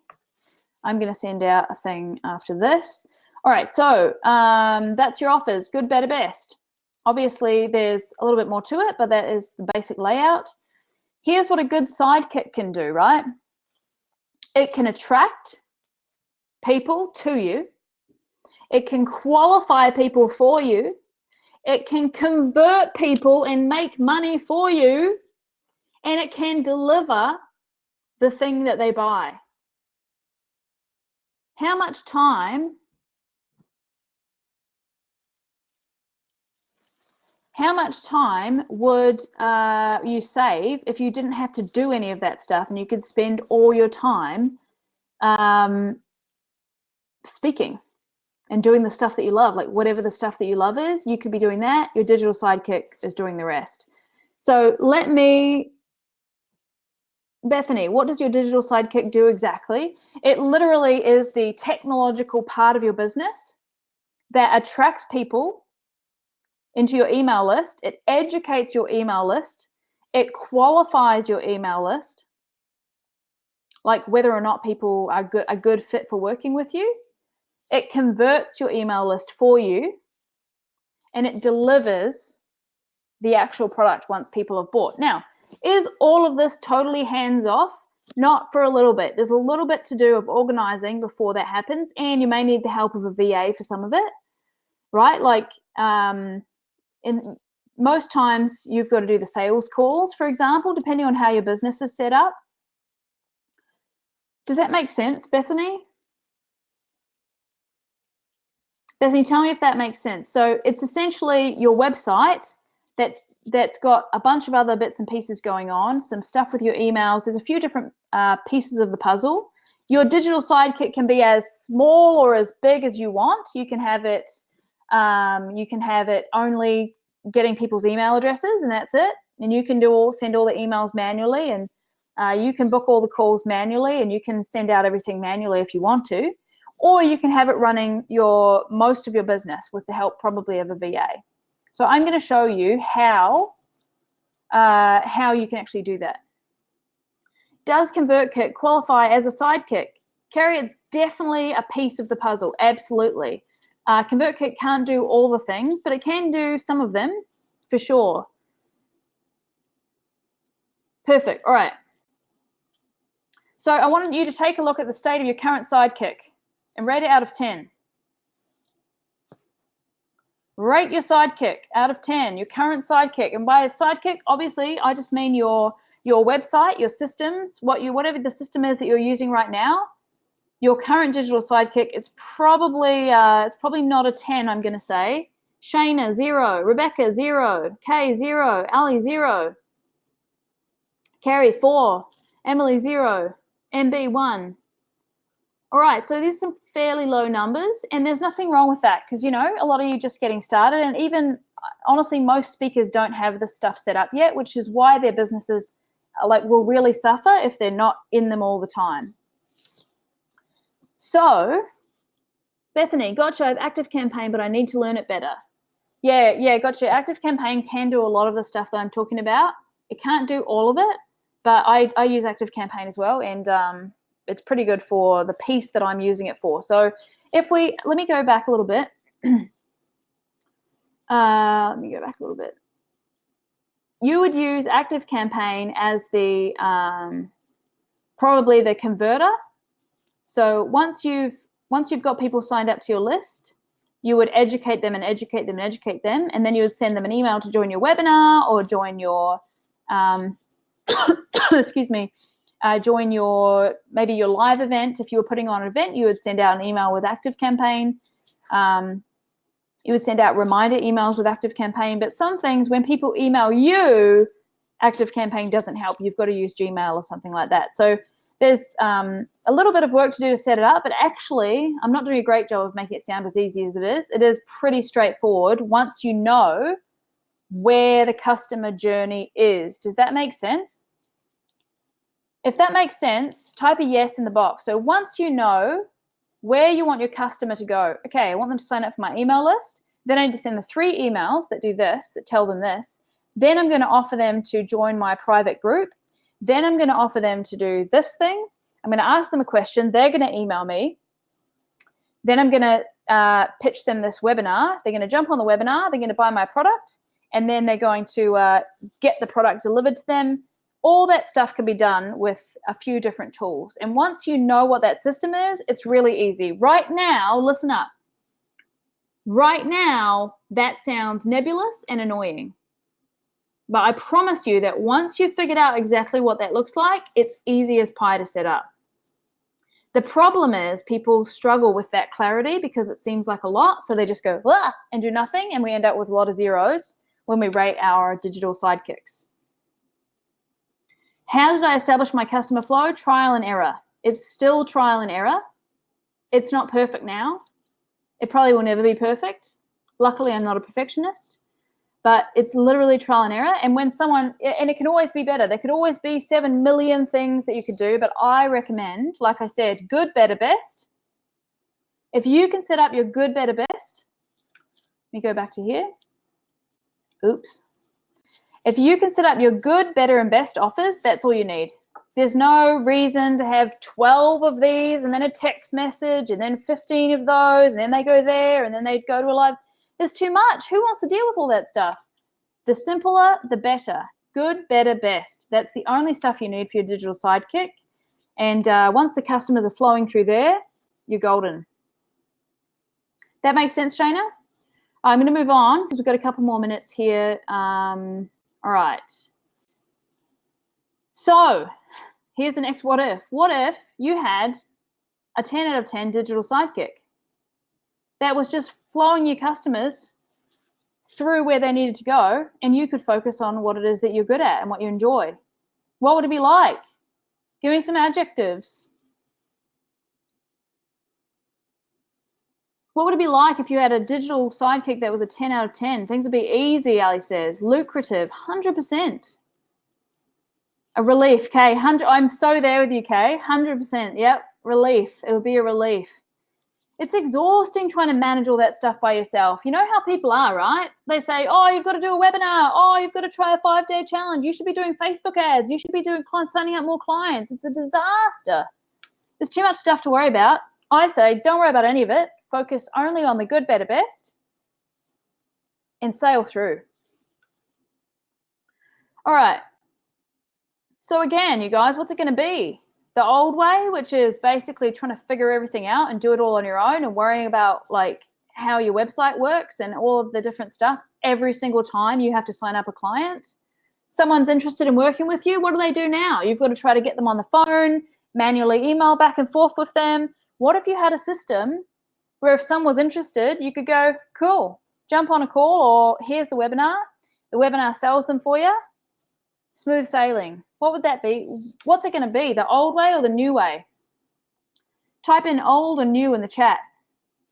I'm going to send out a thing after this. All right, so that's your offers, good, better, best. Obviously, there's a little bit more to it, but that is the basic layout. Here's what a good sidekick can do, right? It can attract people to you. It can qualify people for you. It can convert people and make money for you. And it can deliver the thing that they buy. How much time would you save if you didn't have to do any of that stuff and you could spend all your time speaking and doing the stuff that you love? Whatever the stuff that you love is, you could be doing that. Your digital sidekick is doing the rest. So Bethany, what does your digital sidekick do exactly? It literally is the technological part of your business that attracts people into your email list. It educates your email list It qualifies your email list, like whether or not people are a good fit for working with you. It converts your email list for you, and it delivers the actual product once people have bought. Now, is all of this totally hands-off? Not for a little bit. There's a little bit to do of organizing before that happens, and you may need the help of a VA for some of it, right? Like in most times you've got to do the sales calls, for example, depending on how your business is set up. Does that make sense, Bethany? Bethany, tell me if that makes sense. So it's essentially your website that's got a bunch of other bits and pieces going on, some stuff with your emails. There's a few different pieces of the puzzle. Your digital sidekick can be as small or as big as you want. You can have it only getting people's email addresses, and that's it. And you can send all the emails manually, and you can book all the calls manually, and you can send out everything manually if you want to. Or you can have it running most of your business with the help probably of a VA. So I'm going to show you how you can actually do that. Does ConvertKit qualify as a sidekick? Carrie, it's definitely a piece of the puzzle, absolutely. ConvertKit can't do all the things, but it can do some of them for sure. Perfect, all right. So I wanted you to take a look at the state of your current sidekick and rate it out of 10. Rate your sidekick out of 10, your current sidekick. And by sidekick, obviously, I just mean your website, your systems, whatever the system is that you're using right now. Your current digital sidekick, it's probably not a 10, I'm going to say. Shayna, 0. Rebecca, 0. Kay, 0. Ali, 0. Carrie, 4. Emily, 0. MB, 1. All right, so these are some fairly low numbers, and there's nothing wrong with that because, a lot of you just getting started, and even, honestly, most speakers don't have this stuff set up yet, which is why their businesses will really suffer if they're not in them all the time. So, Bethany, gotcha, I have ActiveCampaign, but I need to learn it better. Yeah, gotcha. ActiveCampaign can do a lot of the stuff that I'm talking about. It can't do all of it, but I use ActiveCampaign as well, and it's pretty good for the piece that I'm using it for. So let me go back a little bit. Let me go back a little bit. You would use ActiveCampaign as the probably the converter. So once you've got people signed up to your list, you would educate them and educate them and educate them, and then you would send them an email to join your webinar or join your excuse me, join maybe your live event. If you were putting on an event, you would send out an email with ActiveCampaign. You would send out reminder emails with ActiveCampaign. But some things, when people email you, ActiveCampaign doesn't help. You've got to use Gmail or something like that. So there's a little bit of work to do to set it up, but actually I'm not doing a great job of making it sound as easy as it is. It is pretty straightforward once you know where the customer journey is. Does that make sense? If that makes sense, type a yes in the box. So once you know where you want your customer to go, okay, I want them to sign up for my email list. Then I need to send them 3 emails that do this, that tell them this. Then I'm going to offer them to join my private group. Then I'm going to offer them to do this thing. I'm going to ask them a question. They're going to email me. Then I'm going to pitch them this webinar. They're going to jump on the webinar. They're going to buy my product. And then they're going to get the product delivered to them. All that stuff can be done with a few different tools. And once you know what that system is, it's really easy. Right now, listen up. Right now, that sounds nebulous and annoying. But I promise you that once you've figured out exactly what that looks like, it's easy as pie to set up. The problem is people struggle with that clarity because it seems like a lot. So they just go, "Blah," and do nothing. And we end up with a lot of zeros when we rate our digital sidekicks. How did I establish my customer flow? Trial and error. It's still trial and error. It's not perfect now. It probably will never be perfect. Luckily, I'm not a perfectionist. But it's literally trial and error. And it can always be better. There could always be 7 million things that you could do. But I recommend, like I said, good, better, best. If you can set up your good, better, best, let me go back to here. Oops. If you can set up your good, better, and best offers, that's all you need. There's no reason to have 12 of these and then a text message and then 15 of those and then they go there and then they go to a live. There's too much. Who wants to deal with all that stuff? The simpler, the better. Good, better, best. That's the only stuff you need for your digital sidekick. And once the customers are flowing through there, you're golden. That makes sense, Shayna? I'm going to move on because we've got a couple more minutes here. All right. So here's the next what if. What if you had a 10 out of 10 digital sidekick that was just flowing your customers through where they needed to go, and you could focus on what it is that you're good at and what you enjoy? What would it be like? Give me some adjectives. What would it be like if you had a digital sidekick that was a 10 out of 10? Things would be easy, Ali says. Lucrative, 100%. A relief, Kay. I'm so there with you, Kay. 100%. Yep, relief. It would be a relief. It's exhausting trying to manage all that stuff by yourself. You know how people are, right? They say, oh, you've got to do a webinar. Oh, you've got to try a 5-day challenge. You should be doing Facebook ads. You should be doing signing up more clients. It's a disaster. There's too much stuff to worry about. I say, don't worry about any of it. Focus only on the good, better, best and sail through. All right. So again, you guys, what's it going to be? The old way, which is basically trying to figure everything out and do it all on your own and worrying about like how your website works and all of the different stuff every single time you have to sign up a client. Someone's interested in working with you. What do they do now? You've got to try to get them on the phone, manually email back and forth with them. What if you had a system where if someone was interested, you could go, cool, jump on a call, or here's the webinar. The webinar sells them for you. Smooth sailing. What would that be? What's it going to be? The old way or the new way? Type in old and new in the chat.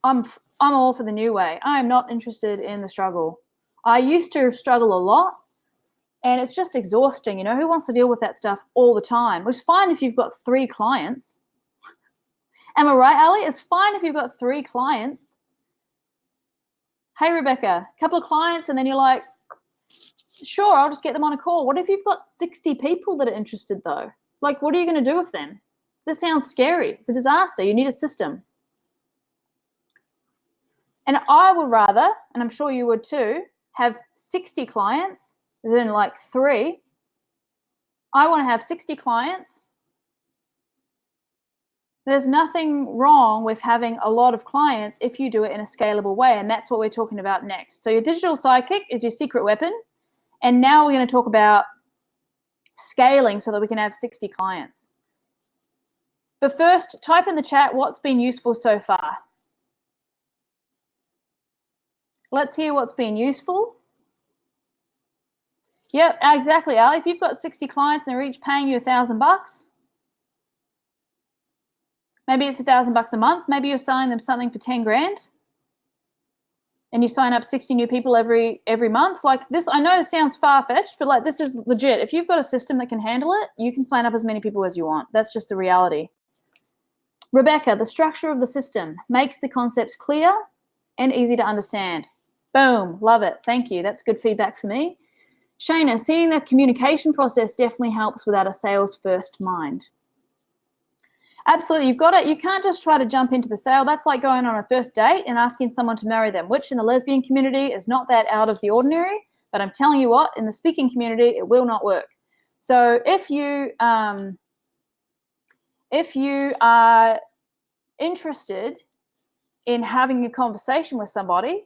I'm all for the new way. I am not interested in the struggle. I used to struggle a lot, and it's just exhausting. You know, who wants to deal with that stuff all the time? Which is fine if you've got 3 clients. Am I right, Ali? It's fine if you've got 3 clients. Hey, Rebecca, a couple of clients, and then you're like, sure, I'll just get them on a call. What if you've got 60 people that are interested, though? Like, what are you going to do with them? This sounds scary. It's a disaster. You need a system. And I would rather, and I'm sure you would too, have 60 clients than like 3. I want to have 60 clients. There's nothing wrong with having a lot of clients if you do it in a scalable way, and that's what we're talking about next. So your digital sidekick is your secret weapon. And now we're going to talk about scaling so that we can have 60 clients. But first, type in the chat what's been useful so far. Let's hear what's been useful. Yep, exactly, Ali. If you've got 60 clients and they're each paying you $1,000, maybe it's $1,000 a month. Maybe you're selling them something for 10 grand. And you sign up 60 new people every month. Like this, I know this sounds far-fetched, but like this is legit. If you've got a system that can handle it, you can sign up as many people as you want. That's just the reality. Rebecca, the structure of the system makes the concepts clear and easy to understand. Boom, love it. Thank you. That's good feedback for me. Shayna, seeing the communication process definitely helps without a sales-first mind. Absolutely, you've got it. You can't just try to jump into the sale. That's like going on a first date and asking someone to marry them, which in the lesbian community is not that out of the ordinary. But I'm telling you what, in the speaking community, it will not work. So if you are interested in having a conversation with somebody,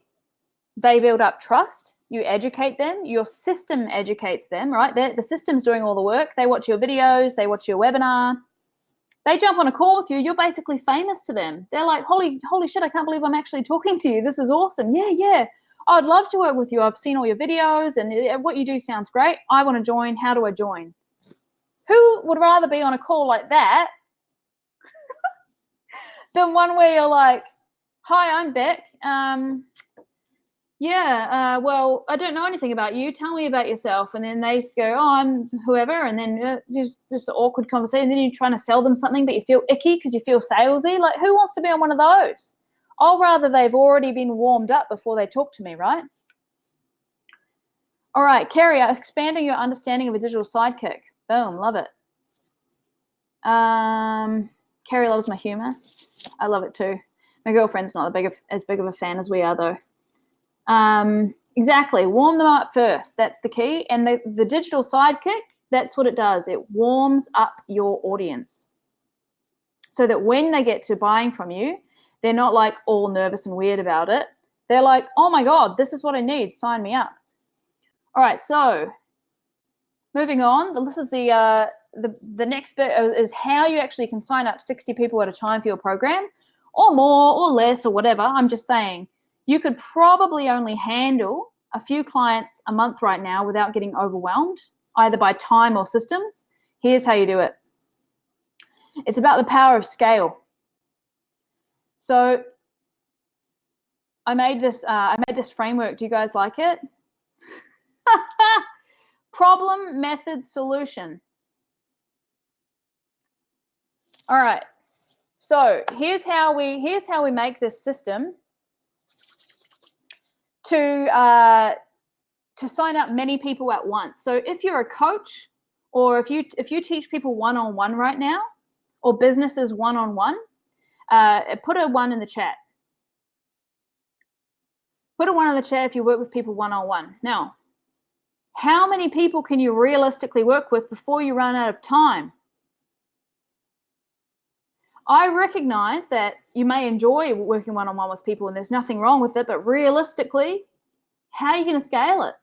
they build up trust. You educate them. Your system educates them, right? The system's doing all the work. They watch your videos. They watch your webinar. They jump on a call with you, you're basically famous to them. They're like, holy shit, I can't believe I'm actually talking to you. This is awesome. Yeah. I'd love to work with you. I've seen all your videos and what you do sounds great. I want to join. How do I join? Who would rather be on a call like that than one where you're like, hi, I'm Beck. Well, I don't know anything about you. Tell me about yourself. And then they just go, oh, I'm whoever. And then just an awkward conversation. And then you're trying to sell them something, but you feel icky because you feel salesy. Like, who wants to be on one of those? I'll rather they've already been warmed up before they talk to me, right? All right, Kerry, expanding your understanding of a digital sidekick. Boom, love it. Kerry loves my humor. I love it too. My girlfriend's not as big of a fan as we are, though. Exactly. Warm them up first. That's the key. And the digital sidekick, that's what it does. It warms up your audience so that when they get to buying from you, they're not like all nervous and weird about it. They're like, oh my God, this is what I need. Sign me up. All right. So moving on, this is the next bit is how you actually can sign up 60 people at a time for your program, or more or less or whatever. I'm just saying you could probably only handle a few clients a month right now without getting overwhelmed, either by time or systems. Here's how you do it. It's about the power of scale. So I made this framework. Do you guys like it? Problem, method, solution. All right. So here's how we make this system to sign up many people at once. So if you're a coach, or if you teach people one-on-one right now, or businesses one-on-one, put a 1 in the chat. Put a 1 in the chat if you work with people one-on-one. Now, how many people can you realistically work with before you run out of time? I recognize that you may enjoy working one-on-one with people and there's nothing wrong with it, but realistically, how are you going to scale it?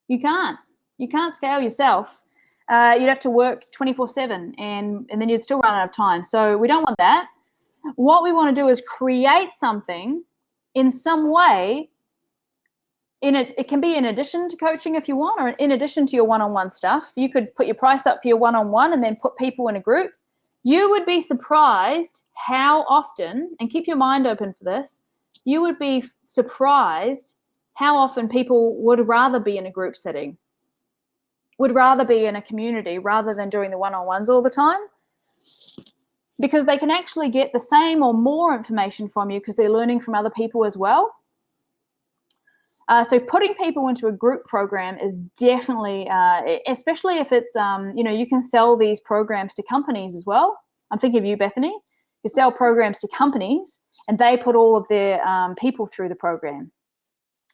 You can't. You can't scale yourself. You'd have to work 24/7 and then you'd still run out of time. So we don't want that. What we want to do is create something in some way. It can be in addition to coaching if you want, or in addition to your one-on-one stuff. You could put your price up for your one-on-one and then put people in a group. You would be surprised how often, and keep your mind open for this, you would be surprised how often people would rather be in a group setting, would rather be in a community rather than doing the one-on-ones all the time, because they can actually get the same or more information from you because they're learning from other people as well. So putting people into a group program is definitely, especially if it's, you can sell these programs to companies as well. I'm thinking of you, Bethany. You sell programs to companies and they put all of their people through the program.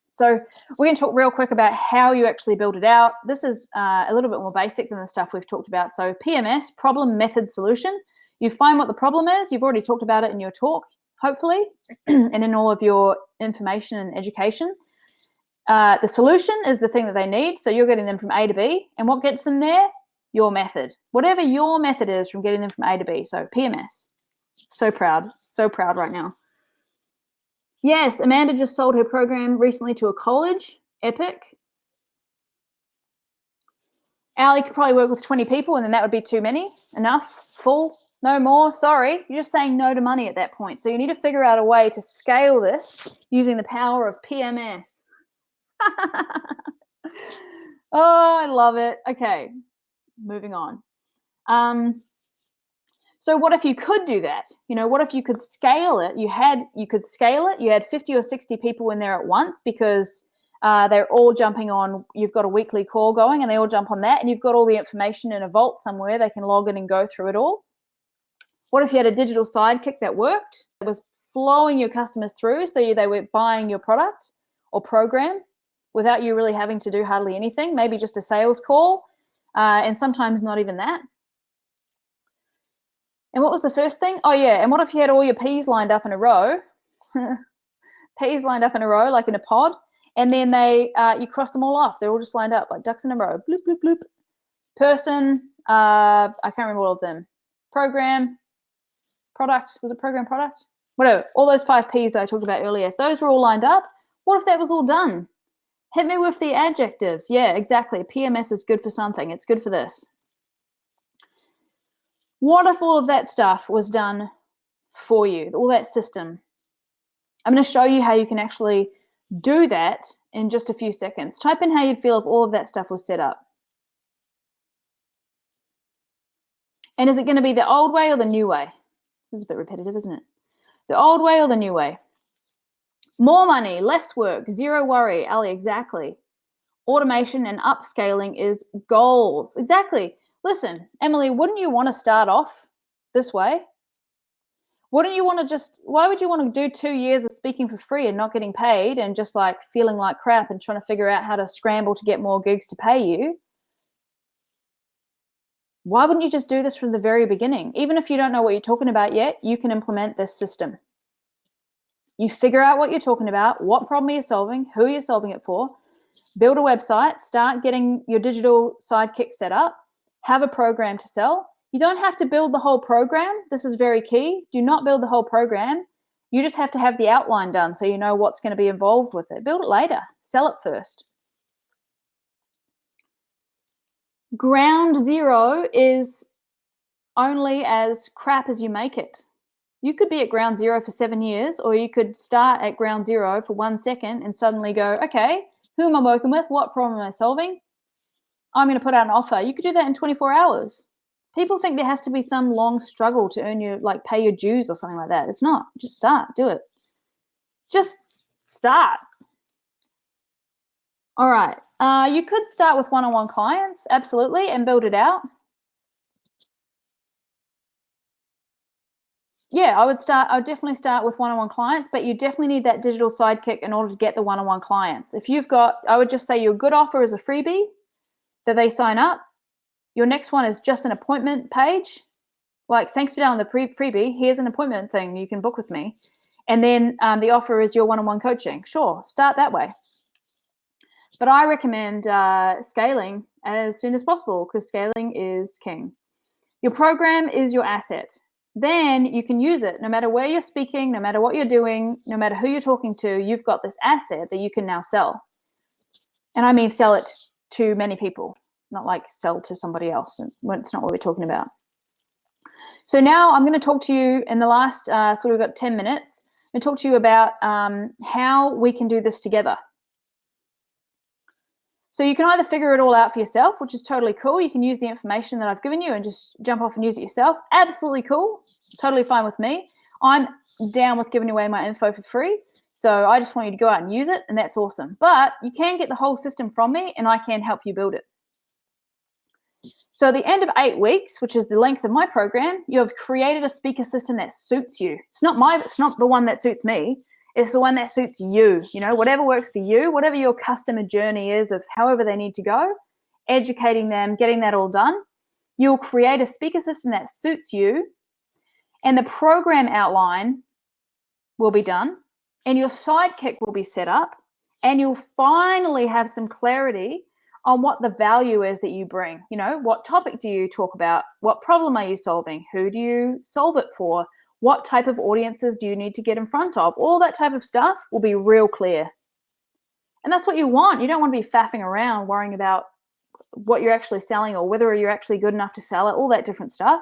So we're going to talk real quick about how you actually build it out. This is a little bit more basic than the stuff we've talked about. So PMS, problem, method, solution. You find what the problem is. You've already talked about it in your talk, hopefully, and in all of your information and education. The solution is the thing that they need. So you're getting them from A to B. And what gets them there? Your method. Whatever your method is from getting them from A to B. So PMS. So proud right now. Yes, Amanda just sold her program recently to a college. Epic. Ali could probably work with 20 people and then that would be too many. Enough. Full. No more. Sorry. You're just saying no to money at that point. So you need to figure out a way to scale this using the power of PMS. Oh, I love it. Okay, moving on. So what if you could do that? What if you could scale it? You had 50 or 60 people in there at once because they're all jumping on. You've got a weekly call going and they all jump on that, and you've got all the information in a vault somewhere. They can log in and go through it all. What if you had a digital sidekick that worked? It was flowing your customers through, so they were buying your product or program without you really having to do hardly anything, maybe just a sales call, and sometimes not even that. And what was the first thing? Oh, yeah, and what if you had all your peas lined up in a row? Peas lined up in a row, like in a pod, and then you cross them all off. They're all just lined up like ducks in a row. Bloop, bloop, bloop. Person, I can't remember all of them. Program, product, was it program, product? Whatever, all those 5 Ps that I talked about earlier, if those were all lined up, what if that was all done? Hit me with the adjectives. Yeah, exactly. PMS is good for something. It's good for this. What if all of that stuff was done for you, all that system? I'm going to show you how you can actually do that in just a few seconds. Type in how you'd feel if all of that stuff was set up. And is it going to be the old way or the new way? This is a bit repetitive, isn't it? The old way or the new way? More money, less work, zero worry. Ali, exactly. Automation and upscaling is goals. Exactly. Listen, Emily, wouldn't you want to start off this way? Wouldn't you want to why would you want to do 2 years of speaking for free and not getting paid and just like feeling like crap and trying to figure out how to scramble to get more gigs to pay you? Why wouldn't you just do this from the very beginning? Even if you don't know what you're talking about yet, you can implement this system. You figure out what you're talking about, what problem you're solving, who you're solving it for, build a website, start getting your digital sidekick set up, have a program to sell. You don't have to build the whole program. This is very key. Do not build the whole program. You just have to have the outline done so you know what's going to be involved with it. Build it later. Sell it first. Ground zero is only as crap as you make it. You could be at ground zero for 7 years, or you could start at ground zero for 1 second and suddenly go, okay, who am I working with? What problem am I solving? I'm going to put out an offer. You could do that in 24 hours. People think there has to be some long struggle to earn your, like, pay your dues or something like that. It's not. Just start. Do it. Just start. All right. You could start with one-on-one clients, absolutely, and build it out. Yeah, I would definitely start with one-on-one clients, but you definitely need that digital sidekick in order to get the one-on-one clients. If you've got, I would just say your good offer is a freebie that they sign up. Your next one is just an appointment page. Like, thanks for downloading the freebie. Here's an appointment thing you can book with me. And then the offer is your one-on-one coaching. Sure, start that way. But I recommend scaling as soon as possible because scaling is king. Your program is your asset. Then you can use it no matter where you're speaking, no matter what you're doing, no matter who you're talking to, you've got this asset that you can now sell. And I mean sell it to many people, not like sell to somebody else. It's not what we're talking about. So now I'm going to talk to you in the last, so we've got 10 minutes, and talk to you about how we can do this together. So you can either figure it all out for yourself, which is totally cool. You can use the information that I've given you and just jump off and use it yourself. Absolutely cool. Totally fine with me. I'm down with giving away my info for free. So I just want you to go out and use it, and that's awesome. But you can get the whole system from me, and I can help you build it. So at the end of 8 weeks, which is the length of my program, you have created a speaker system that suits you. It's not the one that suits me. It's the one that suits you, whatever works for you, whatever your customer journey is of however they need to go, educating them, getting that all done. You'll create a speaker system that suits you, and the program outline will be done, and your sidekick will be set up, and you'll finally have some clarity on what the value is that you bring. What topic do you talk about? What problem are you solving? Who do you solve it for? What type of audiences do you need to get in front of? All that type of stuff will be real clear. And that's what you want. You don't want to be faffing around worrying about what you're actually selling or whether you're actually good enough to sell it, all that different stuff.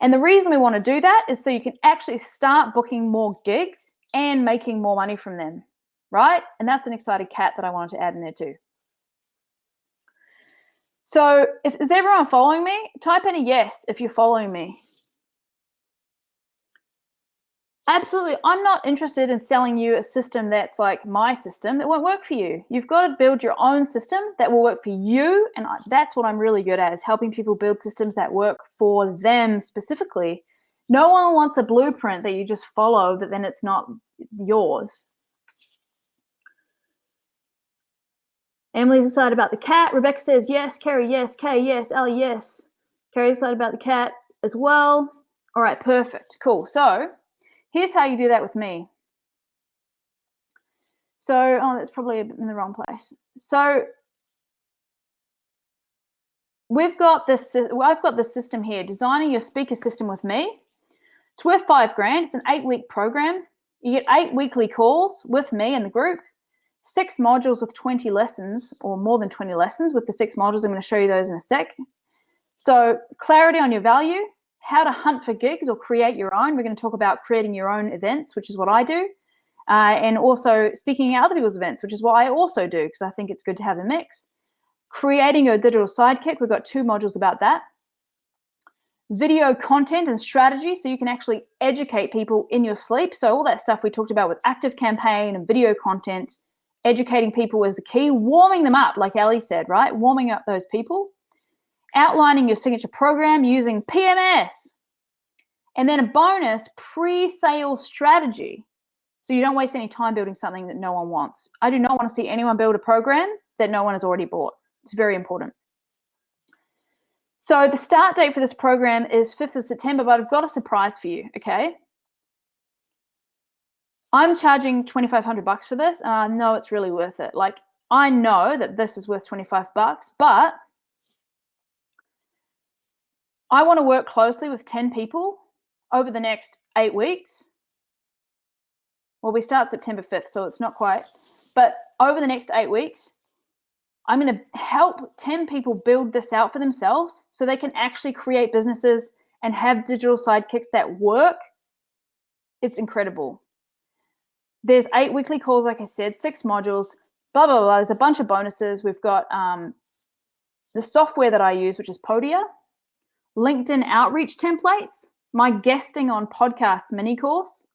And the reason we want to do that is so you can actually start booking more gigs and making more money from them, right? And that's an excited cat that I wanted to add in there too. So is everyone following me? Type in a yes if you're following me. Absolutely. I'm not interested in selling you a system that's like my system. It won't work for you. You've got to build your own system that will work for you. And that's what I'm really good at, is helping people build systems that work for them specifically. No one wants a blueprint that you just follow, but then it's not yours. Emily's excited about the cat. Rebecca says yes. Kerry, yes. Kay, yes. Ellie, yes. Kerry's excited about the cat as well. All right, perfect. Cool. So here's how you do that with me. So, that's probably in the wrong place. So I've got this system here, designing your speaker system with me. It's worth $5,000. It's an 8-week program. You get 8 weekly calls with me and the group, 6 modules with 20 lessons, or more than 20 lessons with the 6 modules. I'm going to show you those in a sec. So clarity on your value, how to hunt for gigs or create your own. We're going to talk about creating your own events, which is what I do. And also speaking at other people's events, which is what I also do, because I think it's good to have a mix. Creating your digital sidekick. We've got 2 modules about that. Video content and strategy, so you can actually educate people in your sleep. So all that stuff we talked about with active campaign and video content Educating people is the key. Warming them up, like Ellie said, right? Warming up those people. Outlining your signature program using PMS. And then a bonus, pre-sale strategy. So you don't waste any time building something that no one wants. I do not want to see anyone build a program that no one has already bought. It's very important. So the start date for this program is 5th of September, but I've got a surprise for you, okay? I'm charging $2,500 for this, and I know it's really worth it. Like, I know that this is worth $25, but I want to work closely with 10 people over the next 8 weeks. Well, we start September 5th, so it's not quite. But over the next 8 weeks, I'm going to help 10 people build this out for themselves so they can actually create businesses and have digital sidekicks that work. It's incredible. There's 8 weekly calls, like I said, 6 modules, blah, blah, blah. There's a bunch of bonuses. We've got the software that I use, which is Podia, LinkedIn outreach templates, my guesting on podcasts mini course,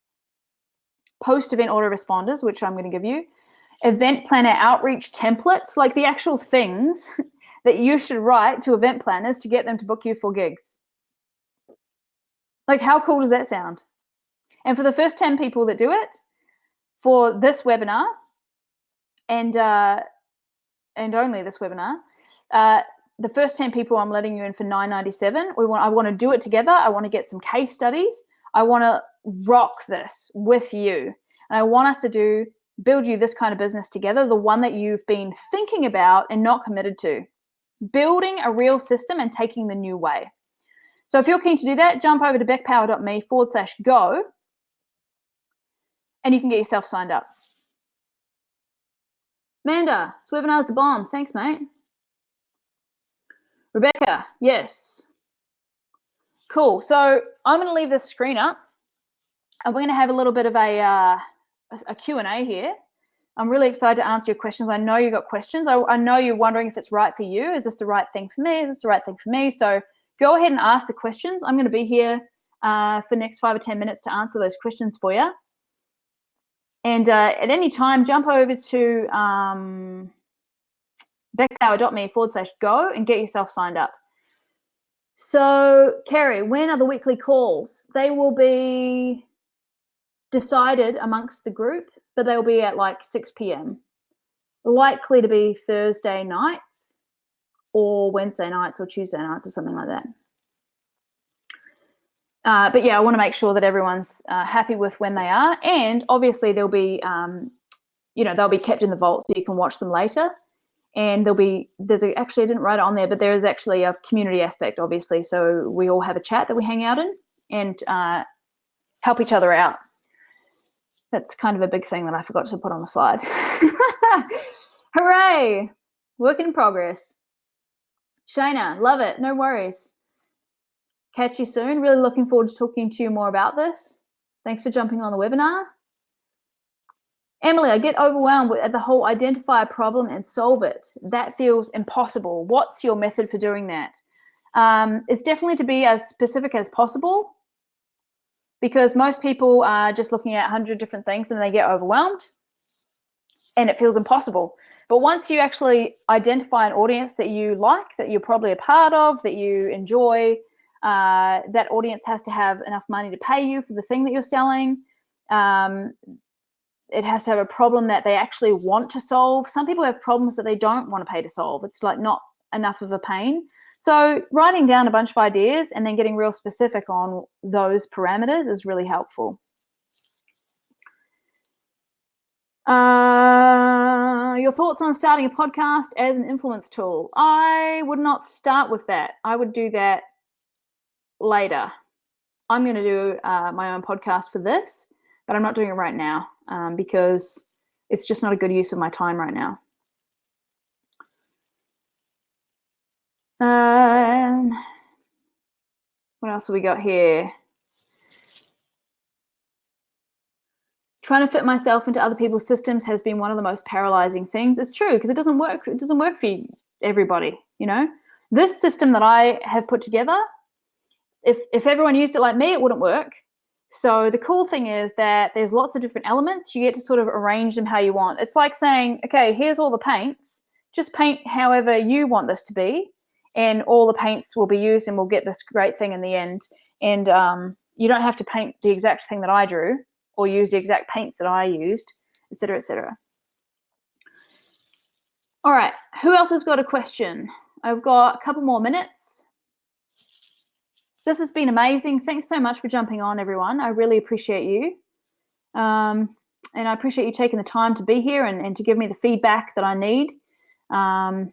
post-event autoresponders, which I'm going to give you, event planner outreach templates, like the actual things that you should write to event planners to get them to book you for gigs. Like, how cool does that sound? And for the first 10 people that do it, for this webinar, and only this webinar, the first 10 people I'm letting you in for $9.97. I want to do it together. I want to get some case studies. I want to rock this with you. And I want us to build you this kind of business together, the one that you've been thinking about and not committed to. Building a real system and taking the new way. So if you're keen to do that, jump over to beckpower.me/go and you can get yourself signed up. Amanda, this webinar's the bomb. Thanks, mate. Rebecca, yes. Cool. So I'm going to leave this screen up and we're going to have a little bit of a Q&A here. I'm really excited to answer your questions. I know you got questions. I know you're wondering if it's right for you. Is this the right thing for me? Is this the right thing for me? So go ahead and ask the questions. I'm going to be here for the next 5 or 10 minutes to answer those questions for you. And at any time, jump over to beckpower.me/go and get yourself signed up. So, Kerry, when are the weekly calls? They will be decided amongst the group, but they'll be at like 6 p.m. Likely to be Thursday nights or Wednesday nights or Tuesday nights or something like that. But yeah, I want to make sure that everyone's happy with when they are, and obviously they'll be, they'll be kept in the vault so you can watch them later. And actually I didn't write it on there, but there is actually a community aspect, obviously. So we all have a chat that we hang out in and help each other out. That's kind of a big thing that I forgot to put on the slide. Hooray! Work in progress. Shayna, love it. No worries. Catch you soon. Really looking forward to talking to you more about this. Thanks for jumping on the webinar. Emily, I get overwhelmed at the whole identify a problem and solve it. That feels impossible. What's your method for doing that? It's definitely to be as specific as possible, because most people are just looking at 100 different things and they get overwhelmed and it feels impossible. But once you actually identify an audience that you like, that you're probably a part of, that you enjoy, that audience has to have enough money to pay you for the thing that you're selling. It has to have a problem that they actually want to solve. Some people have problems that they don't want to pay to solve. It's like not enough of a pain. So writing down a bunch of ideas and then getting real specific on those parameters is really helpful. Your thoughts on starting a podcast as an influence tool? I would not start with that. I would do that later. I'm going to do my own podcast for this, but I'm not doing it right now because it's just not a good use of my time right now. What else have we got here? Trying to fit myself into other people's systems has been one of the most paralyzing things. It's true, because it doesn't work. It doesn't work for everybody, you know. This system that I have put together, if everyone used it like me, it wouldn't work. So the cool thing is that there's lots of different elements. You get to sort of arrange them how you want. It's like saying, okay, here's all the paints. Just paint however you want this to be, and all the paints will be used, and we'll get this great thing in the end. And you don't have to paint the exact thing that I drew or use the exact paints that I used, etc., etc. All right, who else has got a question? I've got a couple more minutes. This has been amazing. Thanks so much for jumping on, everyone. I really appreciate you. And I appreciate you taking the time to be here and to give me the feedback that I need. And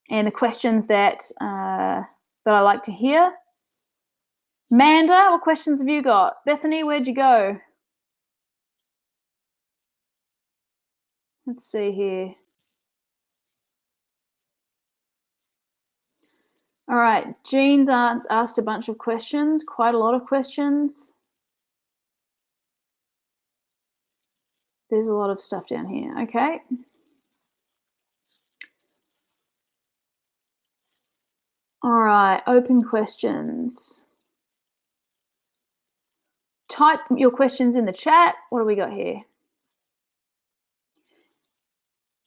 the questions that I like to hear. Manda, what questions have you got? Bethany, where'd you go? Let's see here. All right, Jean's asked a bunch of questions, quite a lot of questions. There's a lot of stuff down here. Okay. All right, open questions. Type your questions in the chat. What do we got here?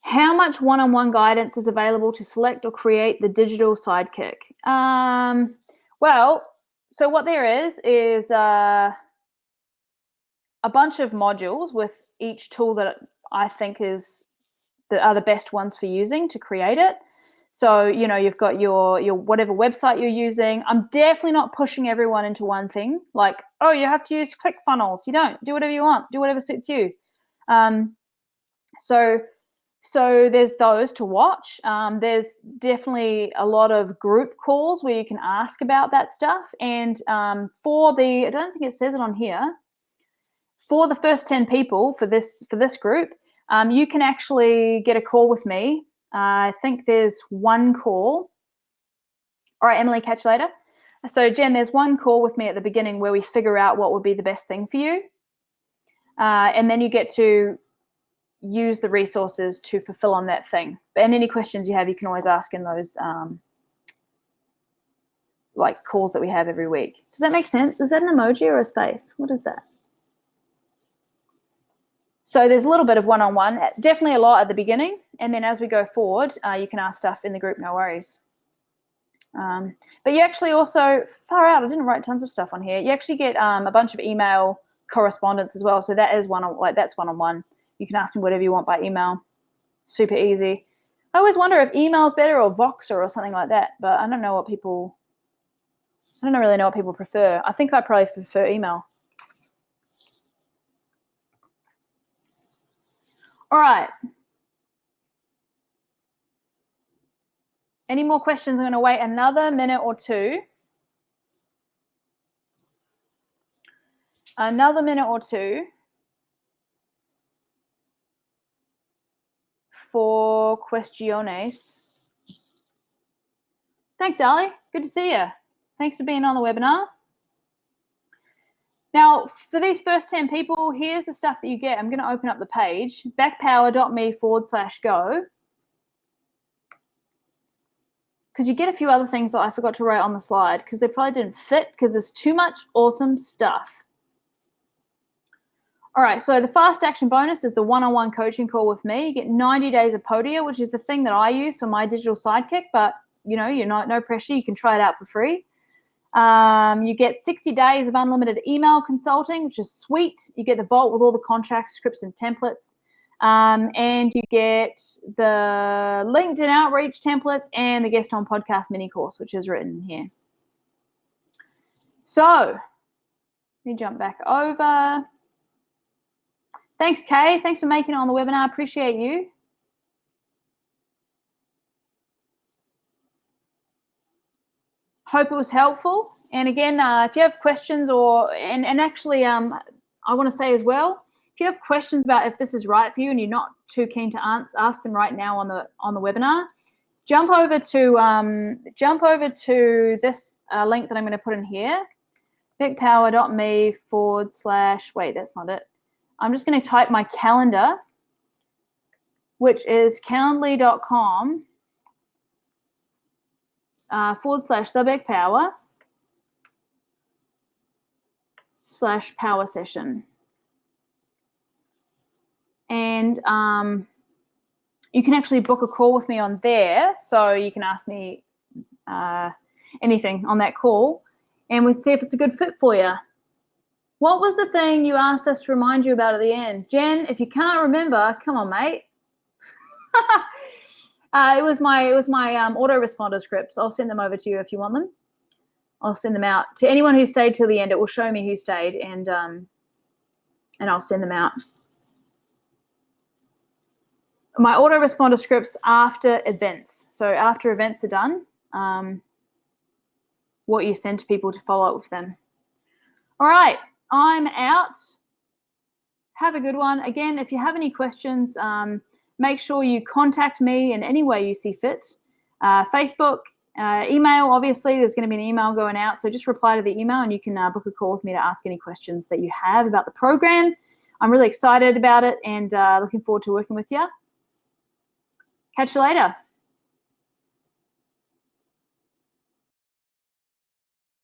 How much one-on-one guidance is available to select or create the digital sidekick? Well, so what there is a bunch of modules with each tool that I think are the best ones for using to create it. So, you've got your whatever website you're using. I'm definitely not pushing everyone into one thing. Like, oh, you have to use ClickFunnels. You don't. Do whatever you want. Do whatever suits you. So there's those to watch. There's definitely a lot of group calls where you can ask about that stuff. And I don't think it says it on here, for the first 10 people for this group, you can actually get a call with me. I think there's one call. All right, Emily, catch you later. So Jen, there's one call with me at the beginning where we figure out what would be the best thing for you. And then you get to use the resources to fulfill on that thing. And any questions you have, you can always ask in those like calls that we have every week. Does that make sense? Is that an emoji or a space? What is that? So there's a little bit of one-on-one, definitely a lot at the beginning. And then as we go forward, you can ask stuff in the group, no worries. But you actually also, far out, I didn't write tons of stuff on here. You actually get a bunch of email correspondence as well. So that is that's one-on-one. You can ask me whatever you want by email. Super easy. I always wonder if email is better or Voxer or something like that, but I don't really know what people prefer. I think I probably prefer email. All right. Any more questions? I'm going to wait another minute or two. Another minute or two for questiones. Thanks, Ali. Good to see you. Thanks for being on the webinar. Now, for these first 10 people, here's the stuff that you get. I'm going to open up the page, beckpower.me/go. Because you get a few other things that I forgot to write on the slide because they probably didn't fit because there's too much awesome stuff. All right, so the fast action bonus is the one-on-one coaching call with me. You get 90 days of Podia, which is the thing that I use for my digital sidekick, but you're no pressure. You can try it out for free. You get 60 days of unlimited email consulting, which is sweet. You get the vault with all the contracts, scripts, and templates. And you get the LinkedIn outreach templates and the guest on podcast mini course, which is written here. So let me jump back over. Thanks, Kay. Thanks for making it on the webinar. Appreciate you. Hope it was helpful. And again, if you have questions and actually I want to say as well, if you have questions about if this is right for you and you're not too keen to ask them right now on the webinar, jump over to this link that I'm going to put in here, beckpower.me/ wait, that's not it. I'm just going to type my calendar, which is calendly.com / the Beck Power. /power session. And you can actually book a call with me on there. So you can ask me anything on that call, and we'd see if it's a good fit for you. What was the thing you asked us to remind you about at the end? Jen, if you can't remember, come on, mate. It was my autoresponder scripts. I'll send them over to you if you want them. I'll send them out to anyone who stayed till the end. It will show me who stayed, and I'll send them out. My autoresponder scripts after events. So after events are done, what you send to people to follow up with them. All right, I'm out. Have a good one. Again, if you have any questions, make sure you contact me in any way you see fit. Facebook, email, obviously, there's going to be an email going out. So just reply to the email and you can book a call with me to ask any questions that you have about the program. I'm really excited about it and looking forward to working with you. Catch you later.